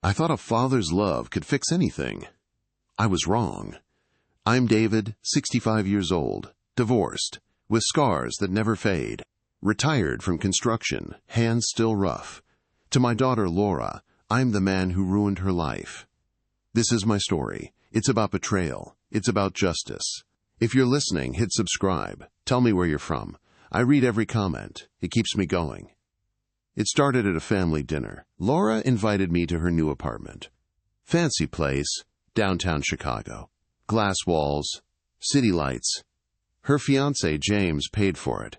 I thought a father's love could fix anything. I was wrong. I'm David, 65 years old, divorced, with scars that never fade, retired from construction, hands still rough. To my daughter Laura, I'm the man who ruined her life. This is my story. It's about betrayal. It's about justice. If you're listening, hit subscribe. Tell me where you're from. I read every comment. It keeps me going. It started at a family dinner. Laura invited me to her new apartment. Fancy place, downtown Chicago. Glass walls, city lights. Her fiancé, James, paid for it.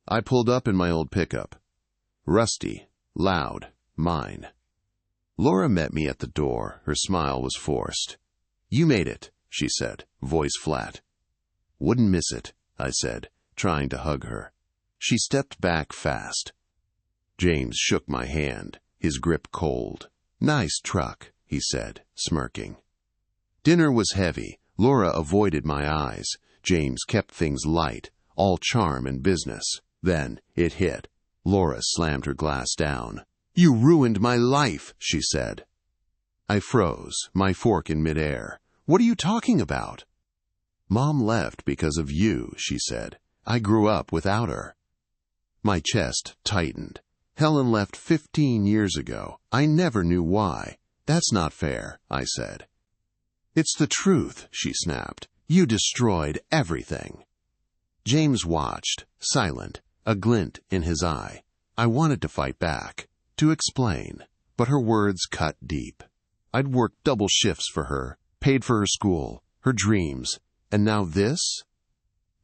I pulled up in my old pickup. Rusty, loud, mine. Laura met me at the door. Her smile was forced. "You made it," she said, voice flat. "Wouldn't miss it," I said, trying to hug her. She stepped back fast. James shook my hand, his grip cold. "Nice truck," he said, smirking. Dinner was heavy. Laura avoided my eyes. James kept things light, all charm and business. Then it hit. Laura slammed her glass down. "You ruined my life," she said. I froze, my fork in midair. "What are you talking about?" "Mom left because of you," she said. "I grew up without her." My chest tightened. Helen left 15 years ago. I never knew why. "That's not fair," I said. "It's the truth," she snapped. "You destroyed everything." James watched, silent, a glint in his eye. I wanted to fight back, to explain, but her words cut deep. I'd worked double shifts for her, paid for her school, her dreams, and now this?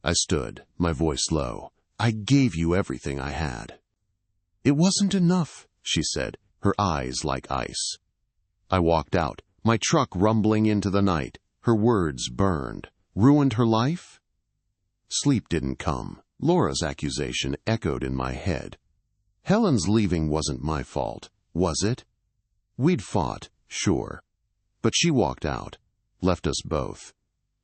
I stood, my voice low. "I gave you everything I had." "It wasn't enough," she said, her eyes like ice. I walked out, my truck rumbling into the night. Her words burned. Ruined her life? Sleep didn't come. Laura's accusation echoed in my head. Helen's leaving wasn't my fault, was it? We'd fought, sure. But she walked out, left us both.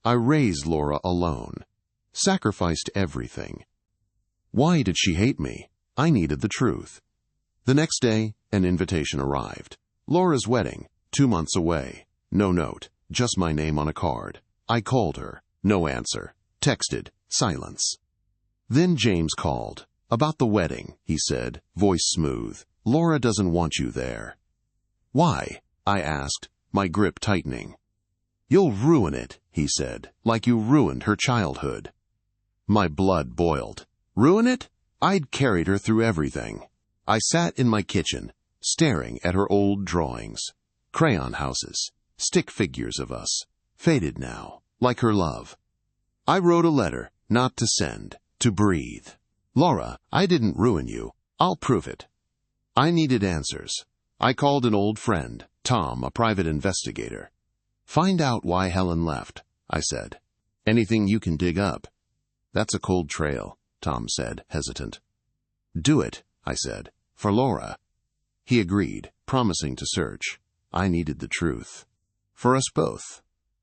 I raised Laura alone, sacrificed everything. Why did she hate me? I needed the truth. The next day, an invitation arrived. Laura's wedding, 2 months away. No note, just my name on a card. I called her. No answer. Texted. Silence. Then James called. "About the wedding," he said, voice smooth. "Laura doesn't want you there." "Why?" I asked, my grip tightening. "You'll ruin it," he said, "like you ruined her childhood." My blood boiled. Ruin it? I'd carried her through everything. I sat in my kitchen, staring at her old drawings. Crayon houses, stick figures of us, faded now, like her love. I wrote a letter, not to send, to breathe. "Laura, I didn't ruin you. I'll prove it." I needed answers. I called an old friend, Tom, a private investigator. "Find out why Helen left," I said. "Anything you can dig up." "That's a cold trail," Tom said, hesitant. "Do it," I said, "for Laura." He agreed, promising to search. I needed the truth. For us both.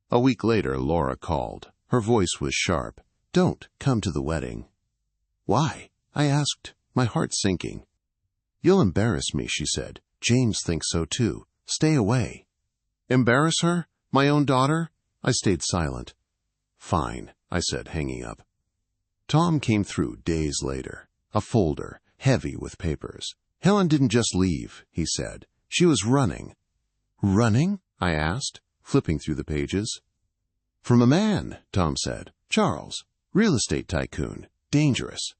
A week later, Laura called. Her voice was sharp. "Don't come to the wedding." "Why?" I asked, my heart sinking. "You'll embarrass me," she said. "James thinks so too. Stay away." Embarrass her? My own daughter? I stayed silent. "Fine," I said, hanging up. Tom came through days later. A folder, heavy with papers. "Helen didn't just leave," he said. "She was running." "Running?" I asked, flipping through the pages. "From a man," Tom said. "Charles. Real estate tycoon. Dangerous."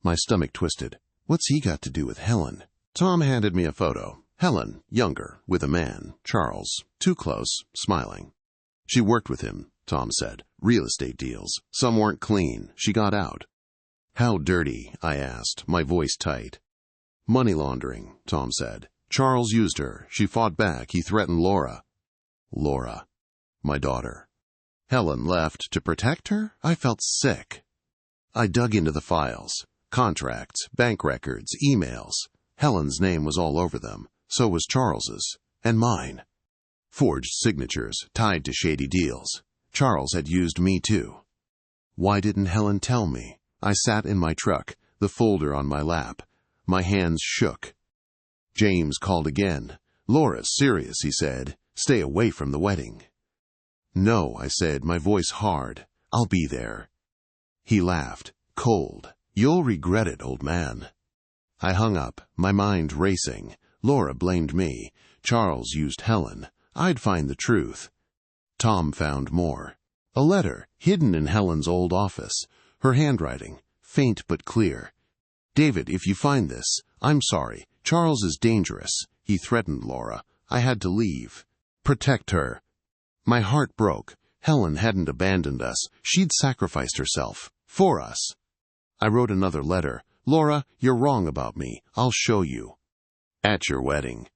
My stomach twisted. What's he got to do with Helen? Tom handed me a photo. Helen, younger, with a man. Charles, too close, smiling. "She worked with him," Tom said. "Real estate deals. Some weren't clean. She got out." "How dirty?" I asked, my voice tight. "Money laundering," Tom said. "Charles used her. She fought back. He threatened Laura." Laura. My daughter. Helen left to protect her? I felt sick. I dug into the files. Contracts, bank records, emails. Helen's name was all over them. So was Charles's. And mine. Forged signatures, tied to shady deals. Charles had used me too. Why didn't Helen tell me? I sat in my truck, the folder on my lap. My hands shook. James called again. "Laura's serious," he said. "Stay away from the wedding." "No," I said, my voice hard. "I'll be there." He laughed, cold. "You'll regret it, old man." I hung up, my mind racing. Laura blamed me. Charles used Helen. I'd find the truth. Tom found more. A letter, hidden in Helen's old office. Her handwriting, faint but clear. "David, if you find this, I'm sorry. Charles is dangerous. He threatened Laura. I had to leave. Protect her." My heart broke. Helen hadn't abandoned us. She'd sacrificed herself. For us. I wrote another letter. "Laura, you're wrong about me. I'll show you. At your wedding."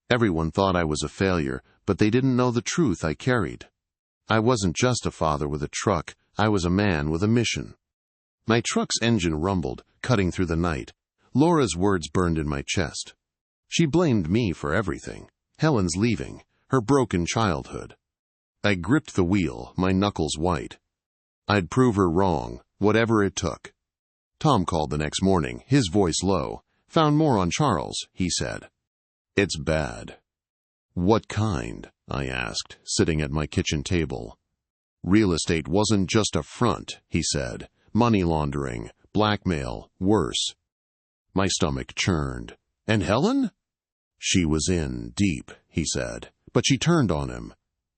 Everyone thought I was a failure, but they didn't know the truth I carried. I wasn't just a father with a truck. I was a man with a mission. My truck's engine rumbled, cutting through the night. Laura's words burned in my chest. She blamed me for everything. Helen's leaving, her broken childhood. I gripped the wheel, my knuckles white. I'd prove her wrong, whatever it took. Tom called the next morning, his voice low. "Found more on Charles," he said. "It's bad." "What kind?" I asked, sitting at my kitchen table. "Real estate wasn't just a front," he said. "Money laundering, blackmail, worse." My stomach churned. "And Helen?" "She was in deep," he said, "but she turned on him."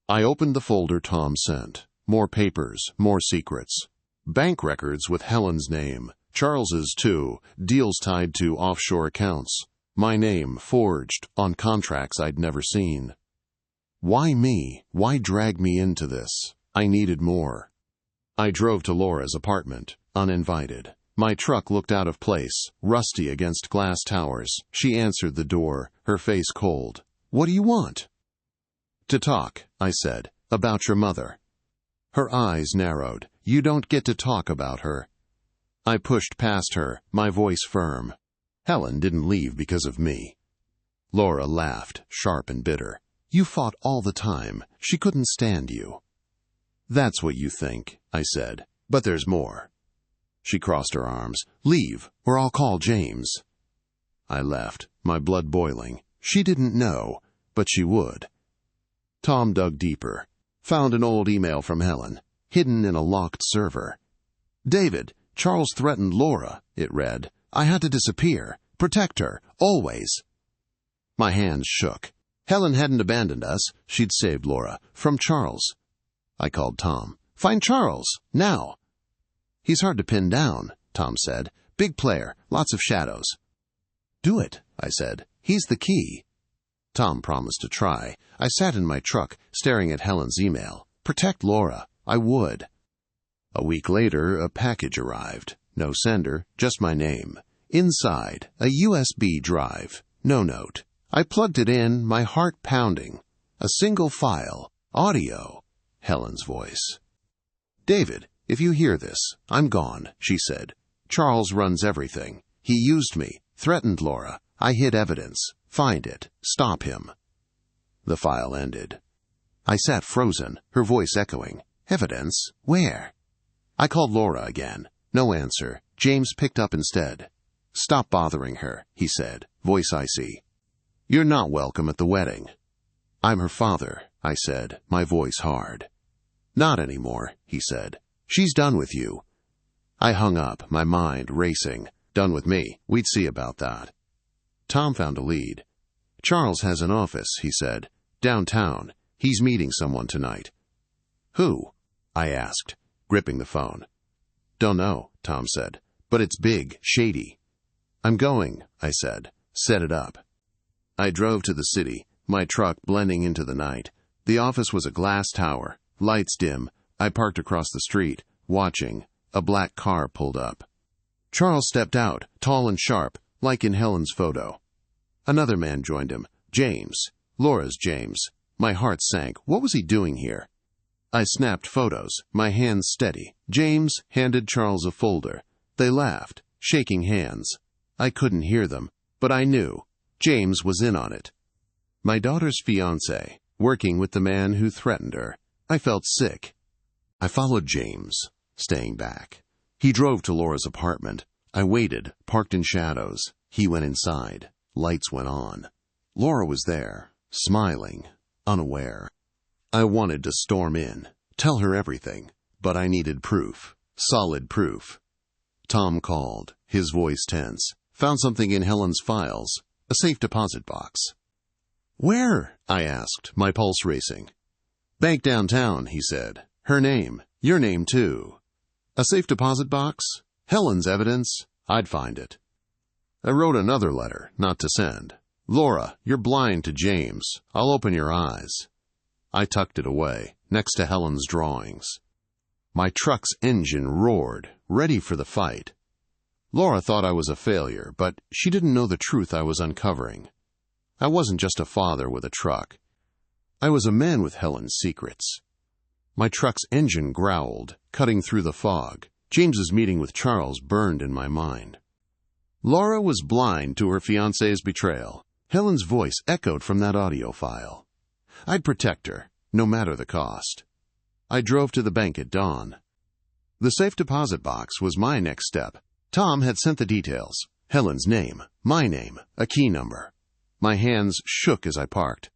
I opened the folder Tom sent. More papers, more secrets. Bank records with Helen's name. Charles's too, deals tied to offshore accounts. My name forged on contracts I'd never seen. Why me? Why drag me into this? I needed more. I drove to Laura's apartment, uninvited. My truck looked out of place, rusty against glass towers. She answered the door, her face cold. "What do you want?" "To talk," I said, "about your mother." Her eyes narrowed. "You don't get to talk about her." I pushed past her, my voice firm. "Helen didn't leave because of me." Laura laughed, sharp and bitter. "You fought all the time. She couldn't stand you." "That's what you think," I said, "but there's more." She crossed her arms. "Leave, or I'll call James." I left, my blood boiling. She didn't know, but she would. Tom dug deeper. Found an old email from Helen, hidden in a locked server. "David, Charles threatened Laura," it read. "I had to disappear. Protect her. Always." My hands shook. Helen hadn't abandoned us. She'd saved Laura. From Charles. I called Tom. "Find Charles. Now." "He's hard to pin down," Tom said. "Big player. Lots of shadows." "Do it," I said. "He's the key." Tom promised to try. I sat in my truck, staring at Helen's email. Protect Laura. I would. A week later, a package arrived. No sender, just my name. Inside, a USB drive. No note. I plugged it in, my heart pounding. A single file. Audio. Helen's voice. "David, if you hear this, I'm gone," she said. "Charles runs everything. He used me, threatened Laura. I hid evidence. Find it. Stop him." The file ended. I sat frozen, her voice echoing. "Evidence? Where?" I called Laura again. No answer. James picked up instead. "Stop bothering her," he said, voice icy. "You're not welcome at the wedding." "I'm her father," I said, my voice hard. "Not anymore," he said. "She's done with you." I hung up, my mind racing. Done with me. We'd see about that. Tom found a lead. "Charles has an office," he said. "Downtown. He's meeting someone tonight." "Who?" I asked, gripping the phone. "Don't know," Tom said. "But it's big, shady." "I'm going," I said. "Set it up." I drove to the city, my truck blending into the night. The office was a glass tower, lights dim. I parked across the street, watching. A black car pulled up. Charles stepped out, tall and sharp, like in Helen's photo. Another man joined him, James. Laura's James. My heart sank. What was he doing here? I snapped photos, my hands steady. James handed Charles a folder. They laughed, shaking hands. I couldn't hear them, but I knew. James was in on it. My daughter's fiancé, working with the man who threatened her. I felt sick. I followed James, staying back. He drove to Laura's apartment. I waited, parked in shadows. He went inside. Lights went on. Laura was there, smiling, unaware. I wanted to storm in, tell her everything, but I needed proof, solid proof. Tom called, his voice tense. Found something in Helen's files, a safe deposit box. Where? I asked, my pulse racing. Bank downtown, he said. Her name, your name too. A safe deposit box? Helen's evidence? I'd find it. I wrote another letter, not to send. Laura, you're blind to James. I'll open your eyes. I tucked it away, next to Helen's drawings. My truck's engine roared, ready for the fight. Laura thought I was a failure, but she didn't know the truth I was uncovering. I wasn't just a father with a truck. I was a man with Helen's secrets. My truck's engine growled, cutting through the fog. James's meeting with Charles burned in my mind. Laura was blind to her fiancé's betrayal. Helen's voice echoed from that audio file. I'd protect her, no matter the cost. I drove to the bank at dawn. The safe deposit box was my next step. Tom had sent the details. Helen's name, my name, a key number. My hands shook as I parked.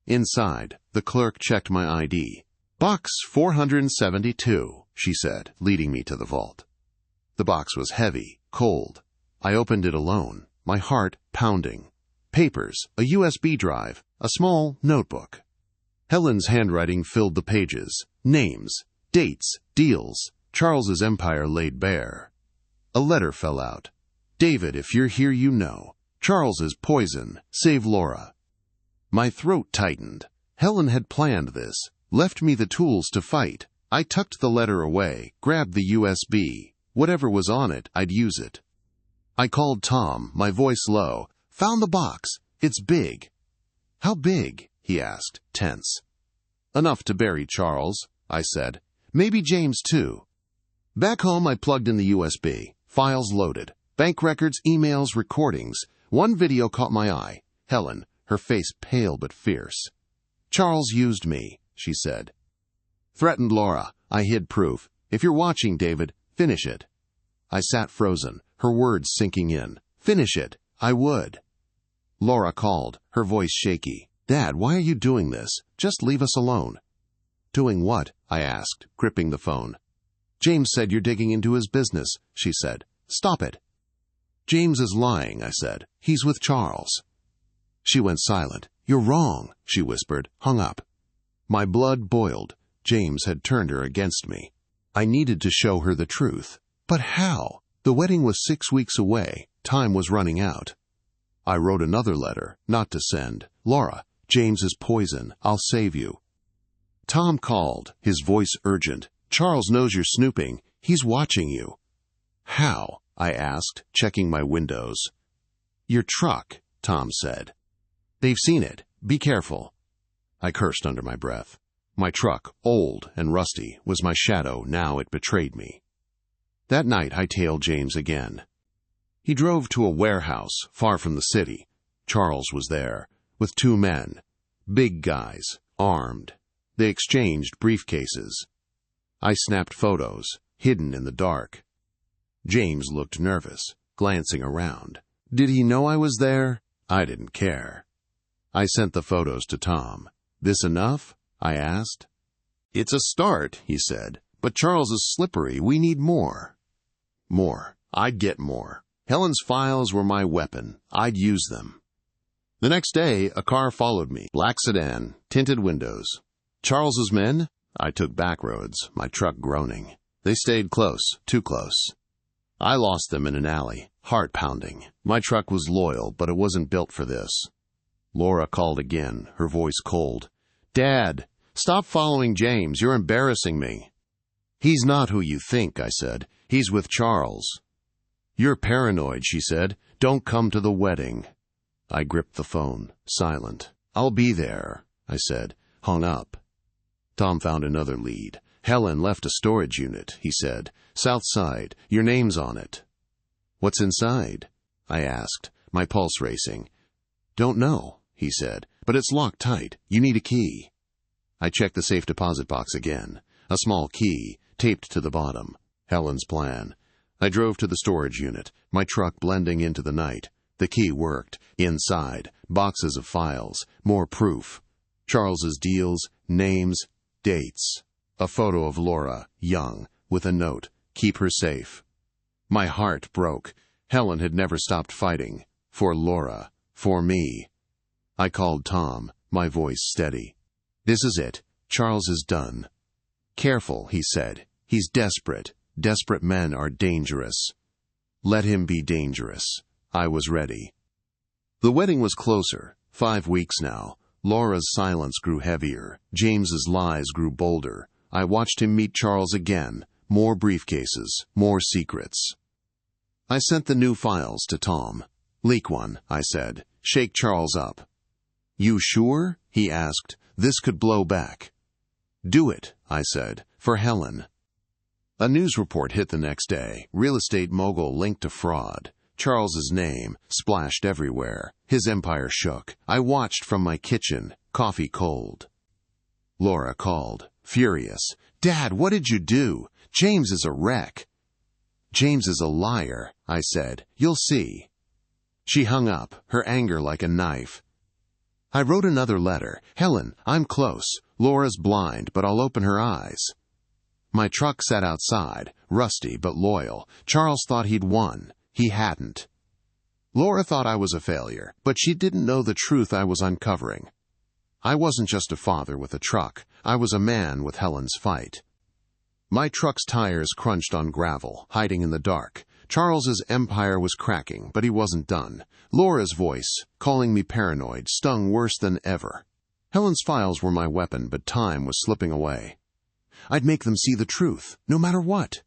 Inside, the clerk checked my ID. Box 472, she said, leading me to the vault. The box was heavy, cold. I opened it alone, my heart pounding. Papers, a USB drive, a small notebook. Helen's handwriting filled the pages. Names, dates, deals. Charles's empire laid bare. A letter fell out. David, if you're here, you know. Charles is poison. Save Laura. My throat tightened. Helen had planned this, left me the tools to fight. I tucked the letter away, grabbed the USB. Whatever was on it, I'd use it. I called Tom, my voice low. Found the box. It's big. How big? He asked, tense. Enough to bury Charles, I said. Maybe James, too. Back home, I plugged in the USB. Files loaded. Bank records, emails, recordings. One video caught my eye. Helen, her face pale but fierce. Charles used me, she said. Threatened Laura. I hid proof. If you're watching, David, finish it. I sat frozen, her words sinking in. Finish it. I would. Laura called, her voice shaky. Dad, why are you doing this? Just leave us alone. Doing what? I asked, gripping the phone. James said you're digging into his business, she said. Stop it. James is lying, I said. He's with Charles. She went silent. You're wrong, she whispered, hung up. My blood boiled. James had turned her against me. I needed to show her the truth. But how? The wedding was 6 weeks away. Time was running out. I wrote another letter, not to send. Laura, James is poison. I'll save you. Tom called, his voice urgent. Charles knows you're snooping. He's watching you. How? I asked, checking my windows. Your truck, Tom said. They've seen it. Be careful. I cursed under my breath. My truck, old and rusty, was my shadow. Now it betrayed me. That night I tailed James again. He drove to a warehouse far from the city. Charles was there, with 2 men. Big guys, armed. They exchanged briefcases. I snapped photos, hidden in the dark. James looked nervous, glancing around. Did he know I was there? I didn't care. I sent the photos to Tom. This enough? I asked. It's a start, he said. But Charles is slippery. We need more. More. I'd get more. Helen's files were my weapon. I'd use them. The next day, a car followed me. Black sedan, tinted windows. Charles's men? I took back roads, my truck groaning. They stayed close, too close. I lost them in an alley, heart pounding. My truck was loyal, but it wasn't built for this. Laura called again, her voice cold. Dad, stop following James. You're embarrassing me. He's not who you think, I said. He's with Charles. You're paranoid, she said. Don't come to the wedding. I gripped the phone, silent. I'll be there, I said, hung up. Tom found another lead. Helen left a storage unit, he said. South side, your name's on it. What's inside? I asked, my pulse racing. Don't know, he said, but it's locked tight. You need a key. I checked the safe deposit box again. A small key, taped to the bottom. Helen's plan. I drove to the storage unit, my truck blending into the night. The key worked. Inside, boxes of files, more proof. Charles's deals, names, dates. A photo of Laura, young, with a note, "Keep her safe." My heart broke. Helen had never stopped fighting. For Laura. For me. I called Tom, my voice steady. "This is it. Charles is done." "Careful," he said. "He's desperate. Desperate men are dangerous." Let him be dangerous. I was ready. The wedding was closer. 5 weeks now. Laura's silence grew heavier. James's lies grew bolder. I watched him meet Charles again. More briefcases. More secrets. I sent the new files to Tom. "Leak one," I said. "Shake Charles up." "You sure?" he asked. "This could blow back." "Do it," I said, "for Helen." A news report hit the next day. Real estate mogul linked to fraud. Charles's name splashed everywhere. His empire shook. I watched from my kitchen, coffee cold. Laura called, furious. "Dad, what did you do? James is a wreck." "James is a liar," I said. "You'll see." She hung up, her anger like a knife. I wrote another letter. "Helen, I'm close. Laura's blind, but I'll open her eyes." My truck sat outside, rusty but loyal. Charles thought he'd won. He hadn't. Laura thought I was a failure, but she didn't know the truth I was uncovering. I wasn't just a father with a truck. I was a man with Helen's fight. My truck's tires crunched on gravel, hiding in the dark. Charles's empire was cracking, but he wasn't done. Laura's voice, calling me paranoid, stung worse than ever. Helen's files were my weapon, but time was slipping away. I'd make them see the truth, no matter what.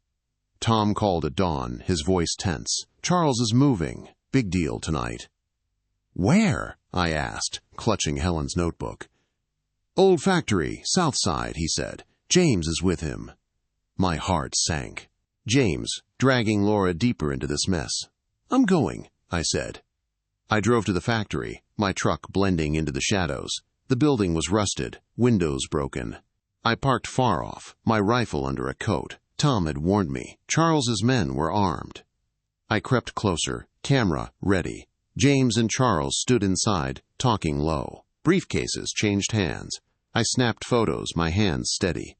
Tom called at dawn, his voice tense. "Charles is moving. Big deal tonight." "Where?" I asked, clutching Helen's notebook. "Old factory, south side," he said. "James is with him." My heart sank. James, dragging Laura deeper into this mess. "I'm going," I said. I drove to the factory, my truck blending into the shadows. The building was rusted, windows broken. I parked far off, my rifle under a coat. Tom had warned me. Charles's men were armed. I crept closer, camera ready. James and Charles stood inside, talking low. Briefcases changed hands. I snapped photos, my hands steady.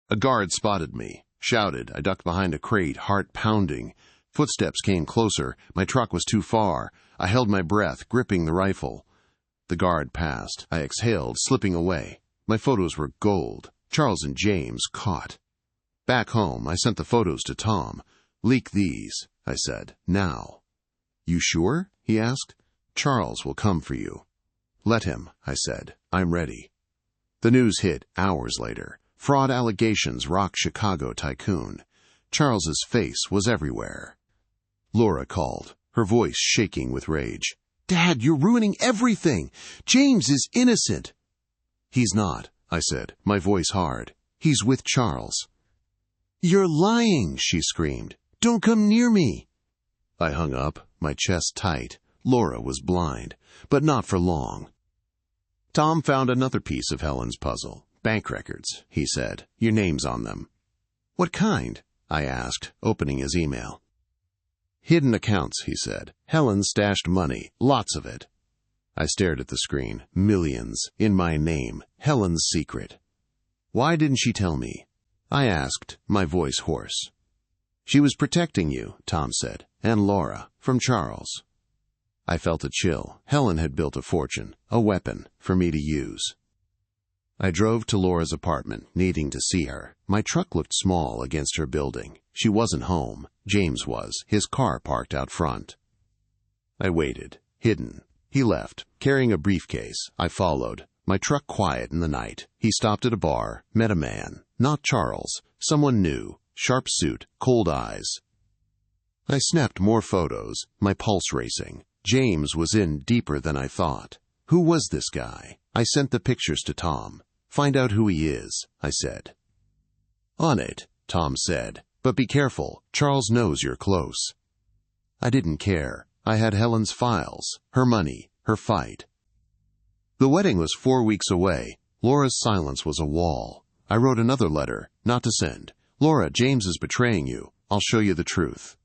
A guard spotted me, shouted. I ducked behind a crate, heart pounding. Footsteps came closer. My truck was too far. I held my breath, gripping the rifle. The guard passed. I exhaled, slipping away. My photos were gold. Charles and James caught. Back home, I sent the photos to Tom. "Leak these," I said, "now." "You sure?" he asked. "Charles will come for you." "Let him," I said. "I'm ready." The news hit hours later. Fraud allegations rocked Chicago tycoon. Charles's face was everywhere. Laura called, her voice shaking with rage. "Dad, you're ruining everything! James is innocent!" "He's not," I said, my voice hard. "He's with Charles." "You're lying," she screamed. "Don't come near me." I hung up, my chest tight. Laura was blind, but not for long. Tom found another piece of Helen's puzzle. "Bank records," he said. "Your name's on them." "What kind?" I asked, opening his email. "Hidden accounts," he said. "Helen stashed money, lots of it." I stared at the screen. Millions, in my name, Helen's secret. "Why didn't she tell me?" I asked, my voice hoarse. "She was protecting you," Tom said, "and Laura, from Charles." I felt a chill. Helen had built a fortune, a weapon for me to use. I drove to Laura's apartment, needing to see her. My truck looked small against her building. She wasn't home. James was, his car parked out front. I waited, hidden. He left, carrying a briefcase. I followed. My truck quiet in the night. He stopped at a bar, met a man. Not Charles. Someone new. Sharp suit, cold eyes. I snapped more photos, my pulse racing. James was in deeper than I thought. Who was this guy? I sent the pictures to Tom. "Find out who he is," I said. "On it," Tom said. "But be careful. Charles knows you're close." I didn't care. I had Helen's files, her money, her fight. The wedding was 4 weeks away. Laura's silence was a wall. I wrote another letter, not to send. "Laura, James is betraying you. I'll show you the truth."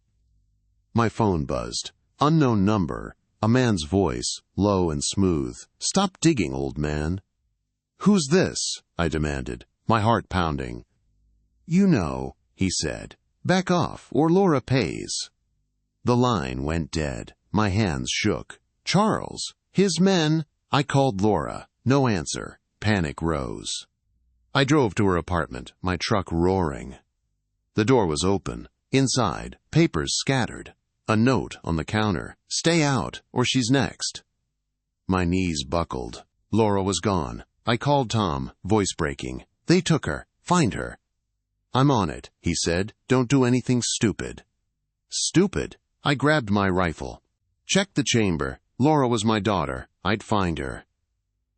My phone buzzed. Unknown number. A man's voice, low and smooth. "Stop digging, old man." "Who's this?" I demanded, my heart pounding. "You know," he said. "Back off, or Laura pays." The line went dead. My hands shook. "Charles! His men!" I called Laura. No answer. Panic rose. I drove to her apartment, my truck roaring. The door was open. Inside, papers scattered. A note on the counter. "Stay out, or she's next." My knees buckled. Laura was gone. I called Tom, voice breaking. "They took her. Find her." "I'm on it," he said. "Don't do anything stupid." Stupid? I grabbed my rifle. "Check the chamber. Laura was my daughter. I'd find her."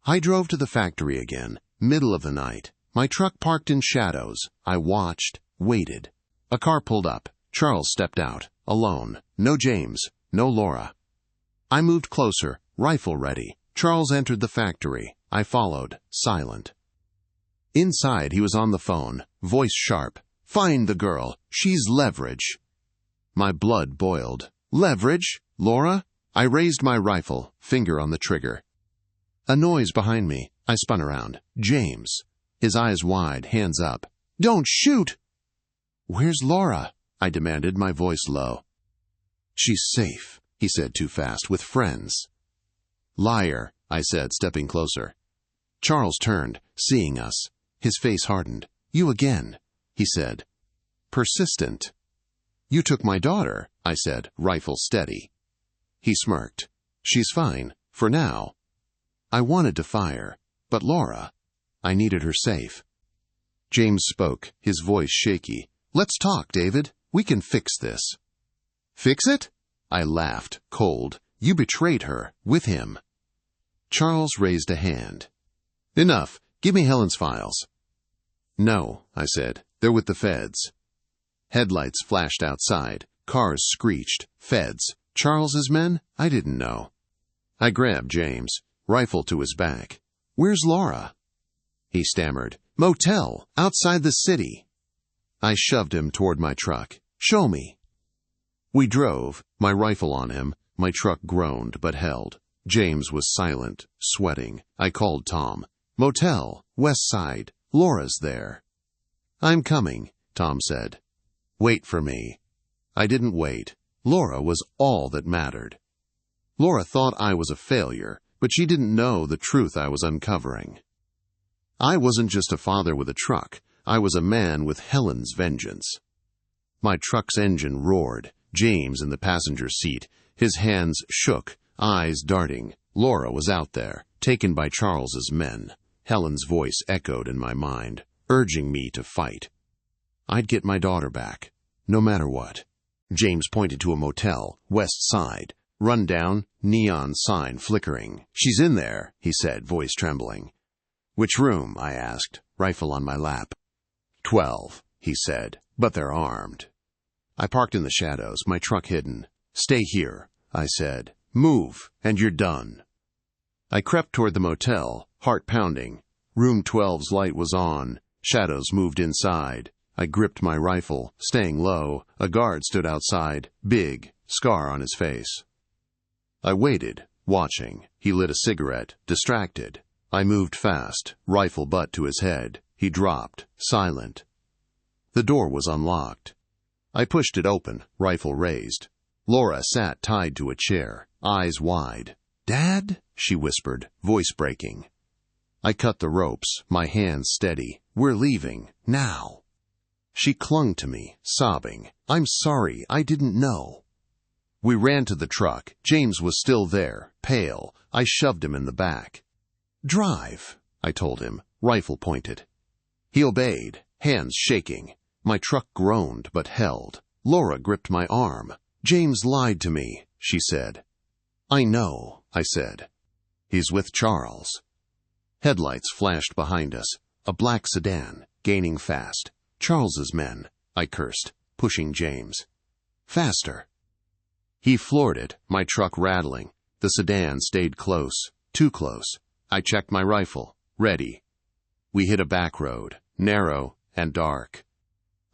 I drove to the factory again, middle of the night. My truck parked in shadows. I watched, waited. A car pulled up. Charles stepped out, alone. No James, no Laura. I moved closer, rifle ready. Charles entered the factory. I followed, silent. Inside, he was on the phone, voice sharp. "Find the girl. She's leverage." My blood boiled. "Leverage? Laura?" I raised my rifle, finger on the trigger. A noise behind me. I spun around. James. His eyes wide, hands up. "Don't shoot!" "Where's Laura?" I demanded, my voice low. "She's safe," he said too fast, "with friends." "Liar," I said, stepping closer. Charles turned, seeing us. His face hardened. "You again," he said. Persistent. "You took my daughter," I said, rifle steady. He smirked. "She's fine, for now." I wanted to fire, but Laura, I needed her safe. James spoke, his voice shaky. "Let's talk, David. We can fix this." "Fix it?" I laughed, cold. "You betrayed her, with him." Charles raised a hand. "Enough. Give me Helen's files." "No," I said. "They're with the feds." Headlights flashed outside. Cars screeched. Feds. Charles's men? I didn't know. I grabbed James, rifle to his back. "Where's Laura?" He stammered. "Motel, outside the city." I shoved him toward my truck. "Show me." We drove, my rifle on him. My truck groaned but held. James was silent, sweating. I called Tom. "Motel, west side. Laura's there." "I'm coming," Tom said. "Wait for me." I didn't wait. Laura was all that mattered. Laura thought I was a failure, but she didn't know the truth I was uncovering. I wasn't just a father with a truck. I was a man with Helen's vengeance. My truck's engine roared. James in the passenger seat. His hands shook, eyes darting. Laura was out there, taken by Charles's men. Helen's voice echoed in my mind, urging me to fight. I'd get my daughter back, no matter what. James pointed to a motel, west side. Run-down, neon sign flickering. "She's in there," he said, voice trembling. "Which room?" I asked, rifle on my lap. 12, he said, "but they're armed." I parked in the shadows, my truck hidden. "Stay here," I said. "Move, and you're done." I crept toward the motel, heart pounding. Room 12's light was on. Shadows moved inside. I gripped my rifle, staying low. A guard stood outside, big, scar on his face. I waited, watching. He lit a cigarette, distracted. I moved fast, rifle butt to his head. He dropped, silent. The door was unlocked. I pushed it open, rifle raised. Laura sat tied to a chair, eyes wide. "Dad?" she whispered, voice breaking. I cut the ropes, my hands steady. "We're leaving, now." She clung to me, sobbing. "I'm sorry, I didn't know." We ran to the truck. James was still there, pale. I shoved him in the back. "Drive," I told him, rifle pointed. He obeyed, hands shaking. My truck groaned but held. Laura gripped my arm. "James lied to me," she said. "I know," I said. "He's with Charles." Headlights flashed behind us. A black sedan, gaining fast. "Charles's men," I cursed, pushing James. "Faster." He floored it, my truck rattling. The sedan stayed close, too close. I checked my rifle, ready. We hit a back road, narrow and dark.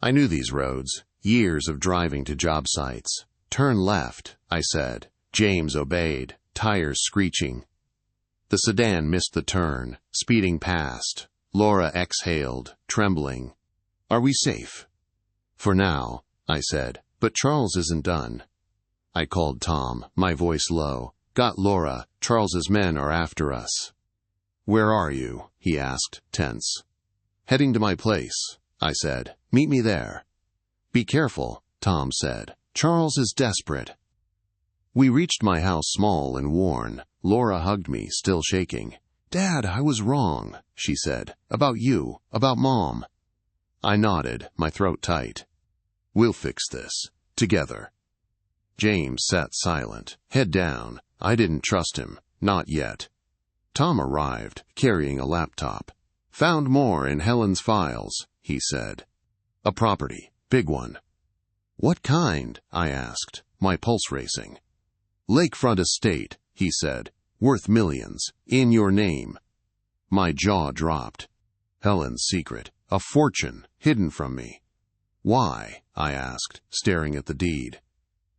I knew these roads, years of driving to job sites. "Turn left," I said. James obeyed. tires screeching. The sedan missed the turn, speeding past. Laura exhaled, trembling. "Are we safe?" "For now," I said, "but Charles isn't done." I called Tom, my voice low. "Got Laura. Charles's men are after us." "Where are you?" he asked, tense. "Heading to my place," I said. "Meet me there." "Be careful," Tom said. "Charles is desperate." We reached my house small and worn. Laura hugged me, still shaking. "Dad, I was wrong," she said. "About you, about Mom." I nodded, my throat tight. "We'll fix this. Together." James sat silent, head down. I didn't trust him. Not yet. Tom arrived, carrying a laptop. "Found more in Helen's files," he said. "A property. Big one." "What kind?" I asked, my pulse racing. "Lakefront estate," he said. "Worth millions. In your name." My jaw dropped. Helen's secret. A fortune, hidden from me. "Why?" I asked, staring at the deed.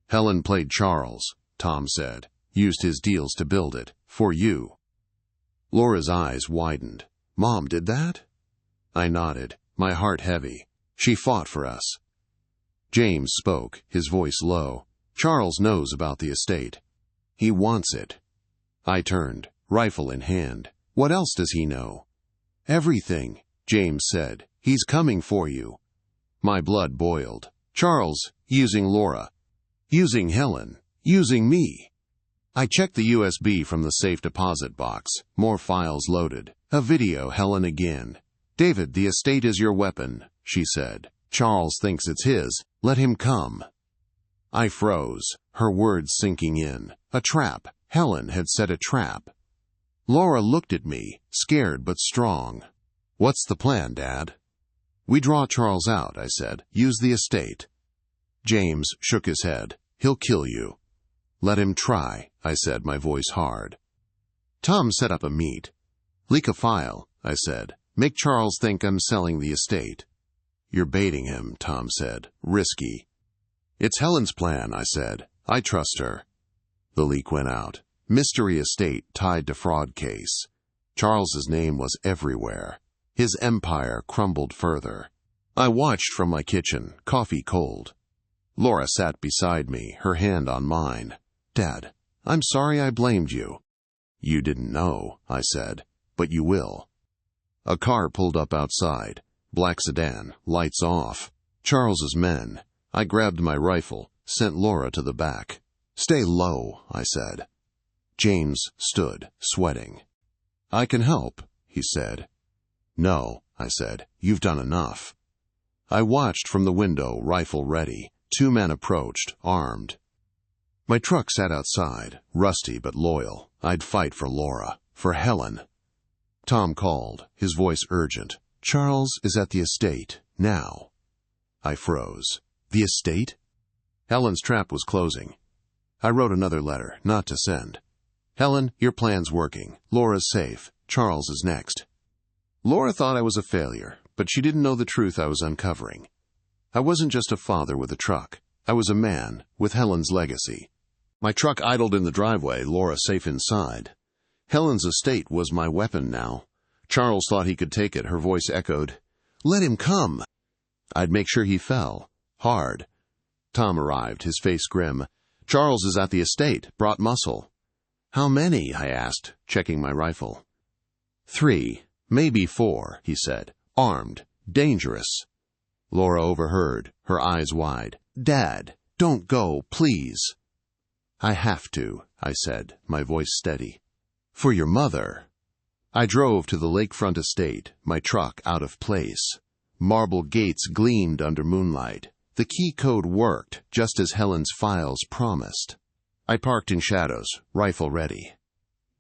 "Helen played Charles," Tom said. "Used his deals to build it. For you." Laura's eyes widened. "Mom did that?" I nodded, my heart heavy. "She fought for us." James spoke, his voice low. "Charles knows about the estate. He wants it." I turned, rifle in hand. "What else does he know?" "Everything," James said. "He's coming for you." My blood boiled. Charles, using Laura. Using Helen. Using me. I checked the USB from the safe deposit box. More files loaded. A video, Helen again. "David, the estate is your weapon," she said. "Charles thinks it's his. Let him come." I froze, her words sinking in. A trap. Helen had set a trap. Laura looked at me, scared but strong. "What's the plan, Dad?" "We draw Charles out," I said. "Use the estate." James shook his head. "He'll kill you." "Let him try," I said, my voice hard. Tom set up a meet. "Leak a file," I said. "Make Charles think I'm selling the estate." "You're baiting him," Tom said. "Risky." "It's Helen's plan," I said. "I trust her." The leak went out. Mystery estate tied to fraud case. Charles's name was everywhere. His empire crumbled further. I watched from my kitchen, coffee cold. Laura sat beside me, her hand on mine. "Dad, I'm sorry I blamed you." "You didn't know," I said, "but you will." A car pulled up outside. Black sedan, lights off. Charles's men. I grabbed my rifle, sent Laura to the back. "Stay low," I said. James stood, sweating. "I can help," he said. "No," I said. "You've done enough." I watched from the window, rifle ready. 2 men approached, armed. My truck sat outside, rusty but loyal. I'd fight for Laura, for Helen. Tom called, his voice urgent. "Charles is at the estate, now." I froze. The estate? Helen's trap was closing. I wrote another letter, not to send. "Helen, your plan's working. Laura's safe. Charles is next." Laura thought I was a failure, but she didn't know the truth I was uncovering. I wasn't just a father with a truck. I was a man, with Helen's legacy. My truck idled in the driveway, Laura safe inside. Helen's estate was my weapon now. Charles thought he could take it, her voice echoed. "Let him come." I'd make sure he fell. Hard. Tom arrived, his face grim. "Charles is at the estate, brought muscle." "How many?" I asked, checking my rifle. 3, maybe 4, he said. "Armed. Dangerous." Laura overheard, her eyes wide. "Dad, don't go, please." "I have to," I said, my voice steady. "For your mother." I drove to the lakefront estate, my truck out of place. Marble gates gleamed under moonlight. The key code worked, just as Helen's files promised. I parked in shadows, rifle ready.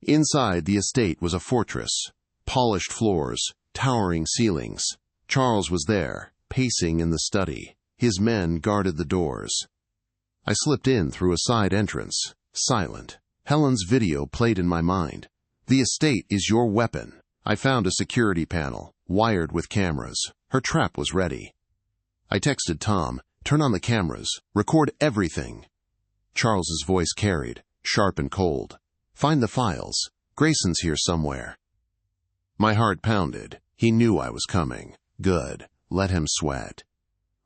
Inside the estate was a fortress. Polished floors, towering ceilings. Charles was there, pacing in the study. His men guarded the doors. I slipped in through a side entrance, silent. Helen's video played in my mind. "The estate is your weapon." I found a security panel, wired with cameras. Her trap was ready. I texted Tom, "Turn on the cameras. Record everything." Charles's voice carried, sharp and cold. Find the files. Grayson's here somewhere. My heart pounded. He knew I was coming. Good. Let him sweat.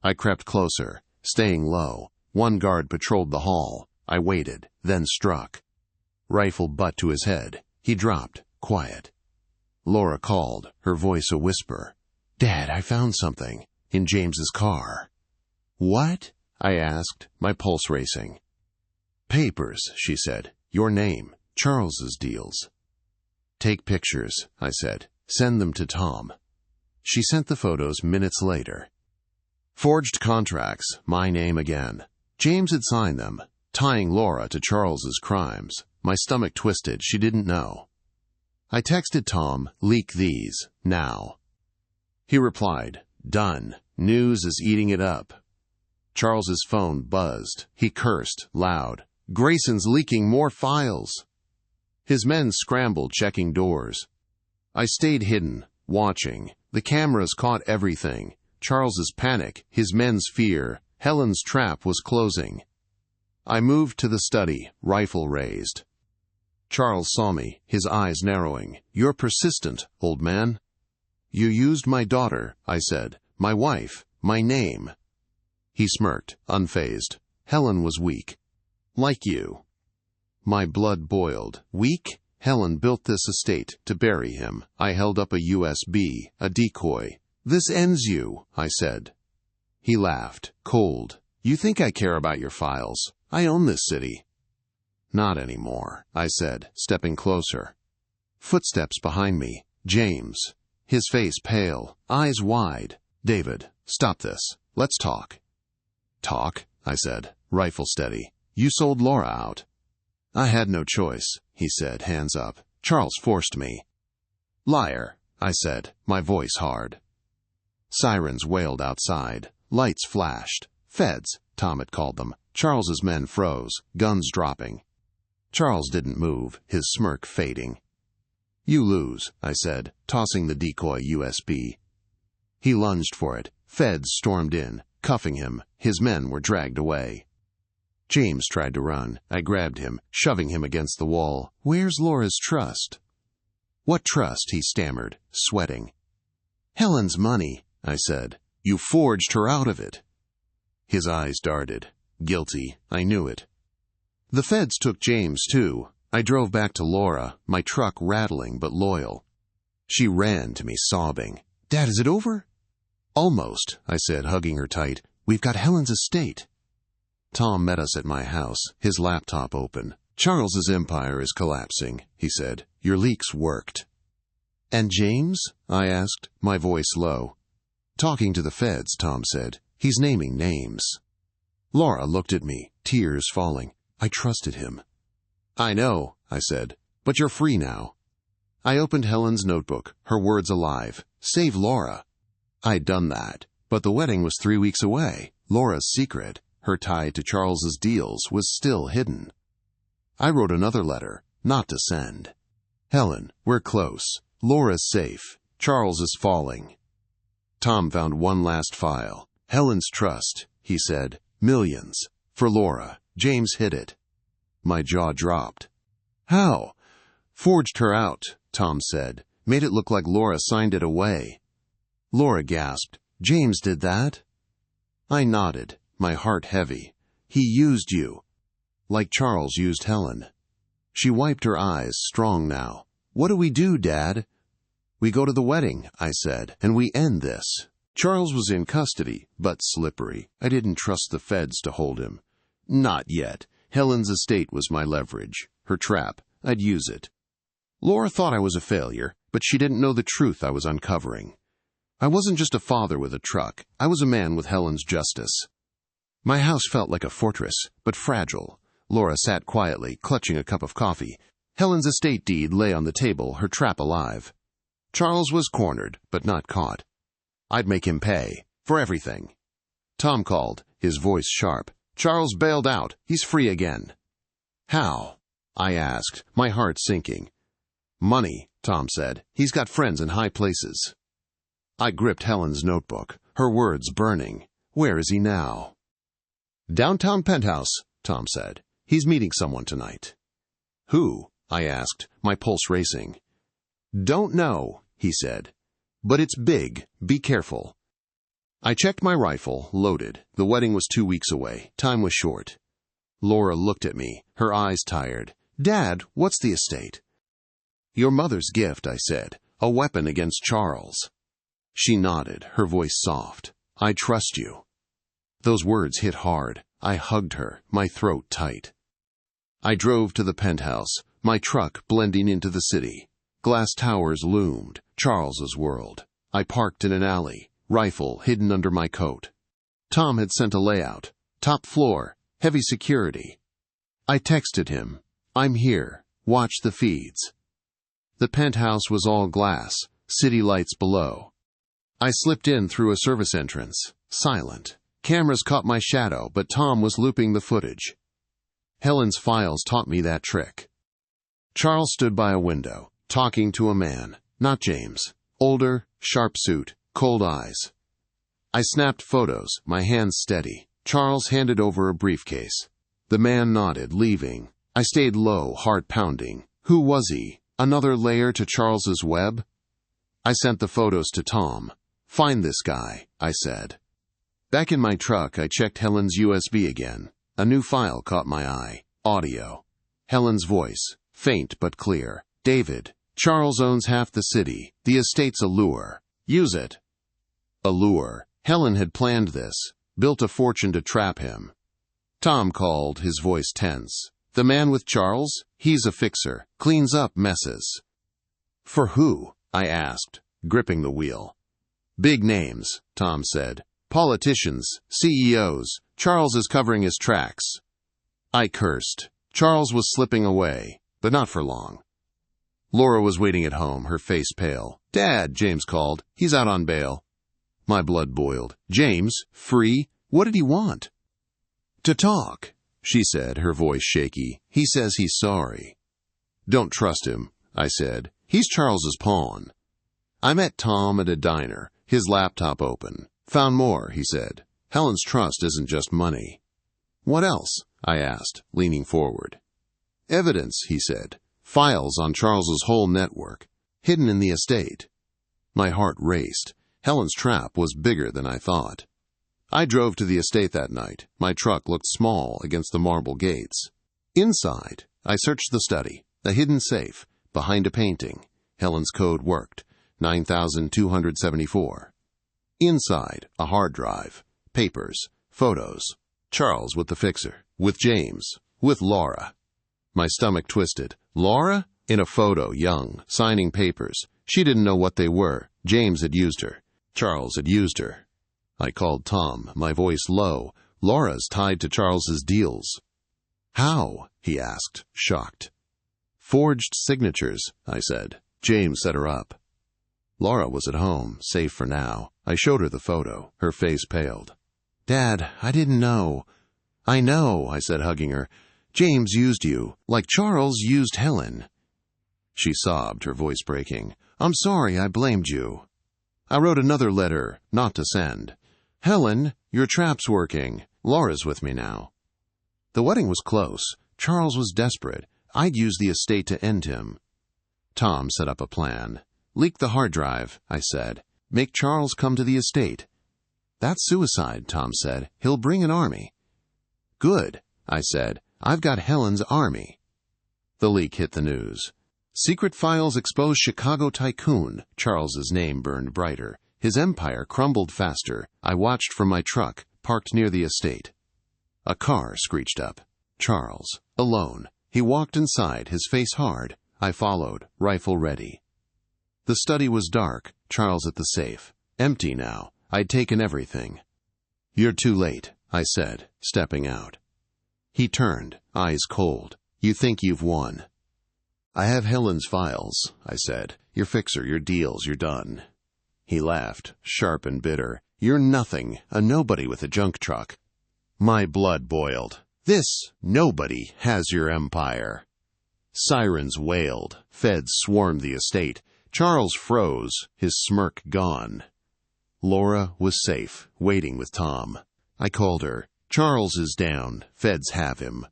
I crept closer, staying low. One guard patrolled the hall. I waited, then struck. Rifle butt to his head. He dropped. Quiet. Laura called, her voice a whisper. Dad, I found something. In James's car. What? I asked, my pulse racing. Papers, she said. Your name. Charles's deals. Take pictures, I said. Send them to Tom. She sent the photos minutes later. Forged contracts, my name again. James had signed them, tying Laura to Charles's crimes. My stomach twisted. She didn't know. I texted Tom, leak these, now. He replied, done. News is eating it up. Charles's phone buzzed. He cursed, loud. Grayson's leaking more files. His men scrambled, checking doors. I stayed hidden, watching. The cameras caught everything. Charles's panic, his men's fear. Helen's trap was closing. I moved to the study, rifle raised. Charles saw me, his eyes narrowing. You're persistent, old man. You used my daughter, I said. My wife, my name. He smirked, unfazed. Helen was weak. Like you. My blood boiled. Weak? Helen built this estate to bury him. I held up a USB, a decoy. This ends you, I said. He laughed, cold. You think I care about your files? I own this city. Not anymore, I said, stepping closer. Footsteps behind me. James. His face pale, eyes wide. David, stop this. Let's talk. Talk, I said, rifle steady. You sold Laura out. I had no choice, he said, hands up. Charles forced me. Liar, I said, my voice hard. Sirens wailed outside. Lights flashed. Feds, Tom had called them. Charles's men froze, guns dropping. Charles didn't move, his smirk fading. You lose, I said, tossing the decoy USB. He lunged for it. Feds stormed in, cuffing him. His men were dragged away. James tried to run. I grabbed him, shoving him against the wall. Where's Laura's trust? What trust? He stammered, sweating. Helen's money, I said. You forged her out of it. His eyes darted. Guilty. I knew it. The feds took James, too. I drove back to Laura, my truck rattling but loyal. She ran to me, sobbing. Dad, is it over? Almost, I said, hugging her tight. We've got Helen's estate. Tom met us at my house, his laptop open. Charles's empire is collapsing, he said. Your leaks worked. And James? I asked, my voice low. Talking to the feds, Tom said. He's naming names. Laura looked at me, tears falling. I trusted him. I know, I said, but you're free now. I opened Helen's notebook, her words alive. Save Laura. I'd done that, but the wedding was 3 weeks away. Laura's secret, her tie to Charles's deals, was still hidden. I wrote another letter, not to send. Helen, we're close. Laura's safe. Charles is falling. Tom found one last file. Helen's trust, he said. Millions. For Laura. James hid it. My jaw dropped. How? Forged her out, Tom said. Made it look like Laura signed it away. Laura gasped. James did that? I nodded, my heart heavy. He used you. Like Charles used Helen. She wiped her eyes, strong now. What do we do, Dad? We go to the wedding, I said, and we end this. Charles was in custody, but slippery. I didn't trust the feds to hold him. Not yet. Helen's estate was my leverage. Her trap. I'd use it. Laura thought I was a failure, but she didn't know the truth I was uncovering. I wasn't just a father with a truck. I was a man with Helen's justice. My house felt like a fortress, but fragile. Laura sat quietly, clutching a cup of coffee. Helen's estate deed lay on the table, her trap alive. Charles was cornered, but not caught. I'd make him pay. For everything. Tom called, his voice sharp. Charles bailed out. He's free again. How? I asked, my heart sinking. Money, Tom said. He's got friends in high places. I gripped Helen's notebook, her words burning. Where is he now? Downtown penthouse, Tom said. He's meeting someone tonight. Who? I asked, my pulse racing. "Don't know," he said. "But it's big. Be careful." I checked my rifle, loaded. The wedding was 2 weeks away. Time was short. Laura looked at me, her eyes tired. "Dad, what's the estate?" "Your mother's gift," I said. "A weapon against Charles." She nodded, her voice soft. "I trust you." Those words hit hard. I hugged her, my throat tight. I drove to the penthouse, my truck blending into the city. Glass towers loomed, Charles's world. I parked in an alley, rifle hidden under my coat. Tom had sent a layout. Top floor, heavy security. I texted him, "I'm here. Watch the feeds." The penthouse was all glass, city lights below. I slipped in through a service entrance, silent. Cameras caught my shadow, but Tom was looping the footage. Helen's files taught me that trick. Charles stood by a window, talking to a man, not James. Older, sharp suit, cold eyes. I snapped photos, my hands steady. Charles handed over a briefcase. The man nodded, leaving. I stayed low, heart pounding. Who was he? Another layer to Charles's web? I sent the photos to Tom. "Find this guy," I said. Back in my truck, I checked Helen's USB again. A new file caught my eye. Audio. Helen's voice, faint but clear. "David, Charles owns half the city. The estate's a lure. Use it." A lure. Helen had planned this, built a fortune to trap him. Tom called, his voice tense. "The man with Charles? He's a fixer. Cleans up messes." "For who?" I asked, gripping the wheel. "Big names," Tom said. "Politicians, CEOs. Charles is covering his tracks." I cursed. Charles was slipping away, but not for long. Laura was waiting at home, her face pale. "Dad," James called. "He's out on bail." My blood boiled. "James? Free? What did he want?" "To talk," she said, her voice shaky. "He says he's sorry." "Don't trust him," I said. "He's Charles's pawn." I met Tom at a diner, his laptop open. "Found more," he said. "Helen's trust isn't just money." "What else?" I asked, leaning forward. "Evidence," he said. "Files on Charles's whole network, hidden in the estate." My heart raced. Helen's trap was bigger than I thought. I drove to the estate that night. My truck looked small against the marble gates. Inside, I searched the study, a hidden safe, behind a painting. Helen's code worked, 9274. Inside, a hard drive, papers, photos. Charles with the fixer, with James, with Laura. My stomach twisted. Laura? In a photo, young, signing papers. She didn't know what they were. James had used her. Charles had used her. I called Tom, my voice low. "Laura's tied to Charles's deals." "How?" he asked, shocked. "Forged signatures," I said. "James set her up." Laura was at home, safe for now. I showed her the photo. Her face paled. "Dad, I didn't know." "I know," I said, hugging her. "James used you, like Charles used Helen." She sobbed, her voice breaking. "I'm sorry I blamed you." I wrote another letter, not to send. "Helen, your trap's working. Laura's with me now." The wedding was close. Charles was desperate. I'd use the estate to end him. Tom set up a plan. "Leak the hard drive," I said. "Make Charles come to the estate." "That's suicide," Tom said. "He'll bring an army." "Good," I said. "I've got Helen's army." The leak hit the news. Secret files expose Chicago tycoon. Charles's name burned brighter. His empire crumbled faster. I watched from my truck, parked near the estate. A car screeched up. Charles, alone. He walked inside, his face hard. I followed, rifle ready. The study was dark, Charles at the safe. Empty now. I'd taken everything. "You're too late," I said, stepping out. He turned, eyes cold. "You think you've won." "I have Helen's files," I said. "Your fixer, your deals, you're done." He laughed, sharp and bitter. "You're nothing, a nobody with a junk truck." My blood boiled. This nobody has your empire. Sirens wailed. Feds swarmed the estate. Charles froze, his smirk gone. Laura was safe, waiting with Tom. I called her. "Charles is down. Feds have him."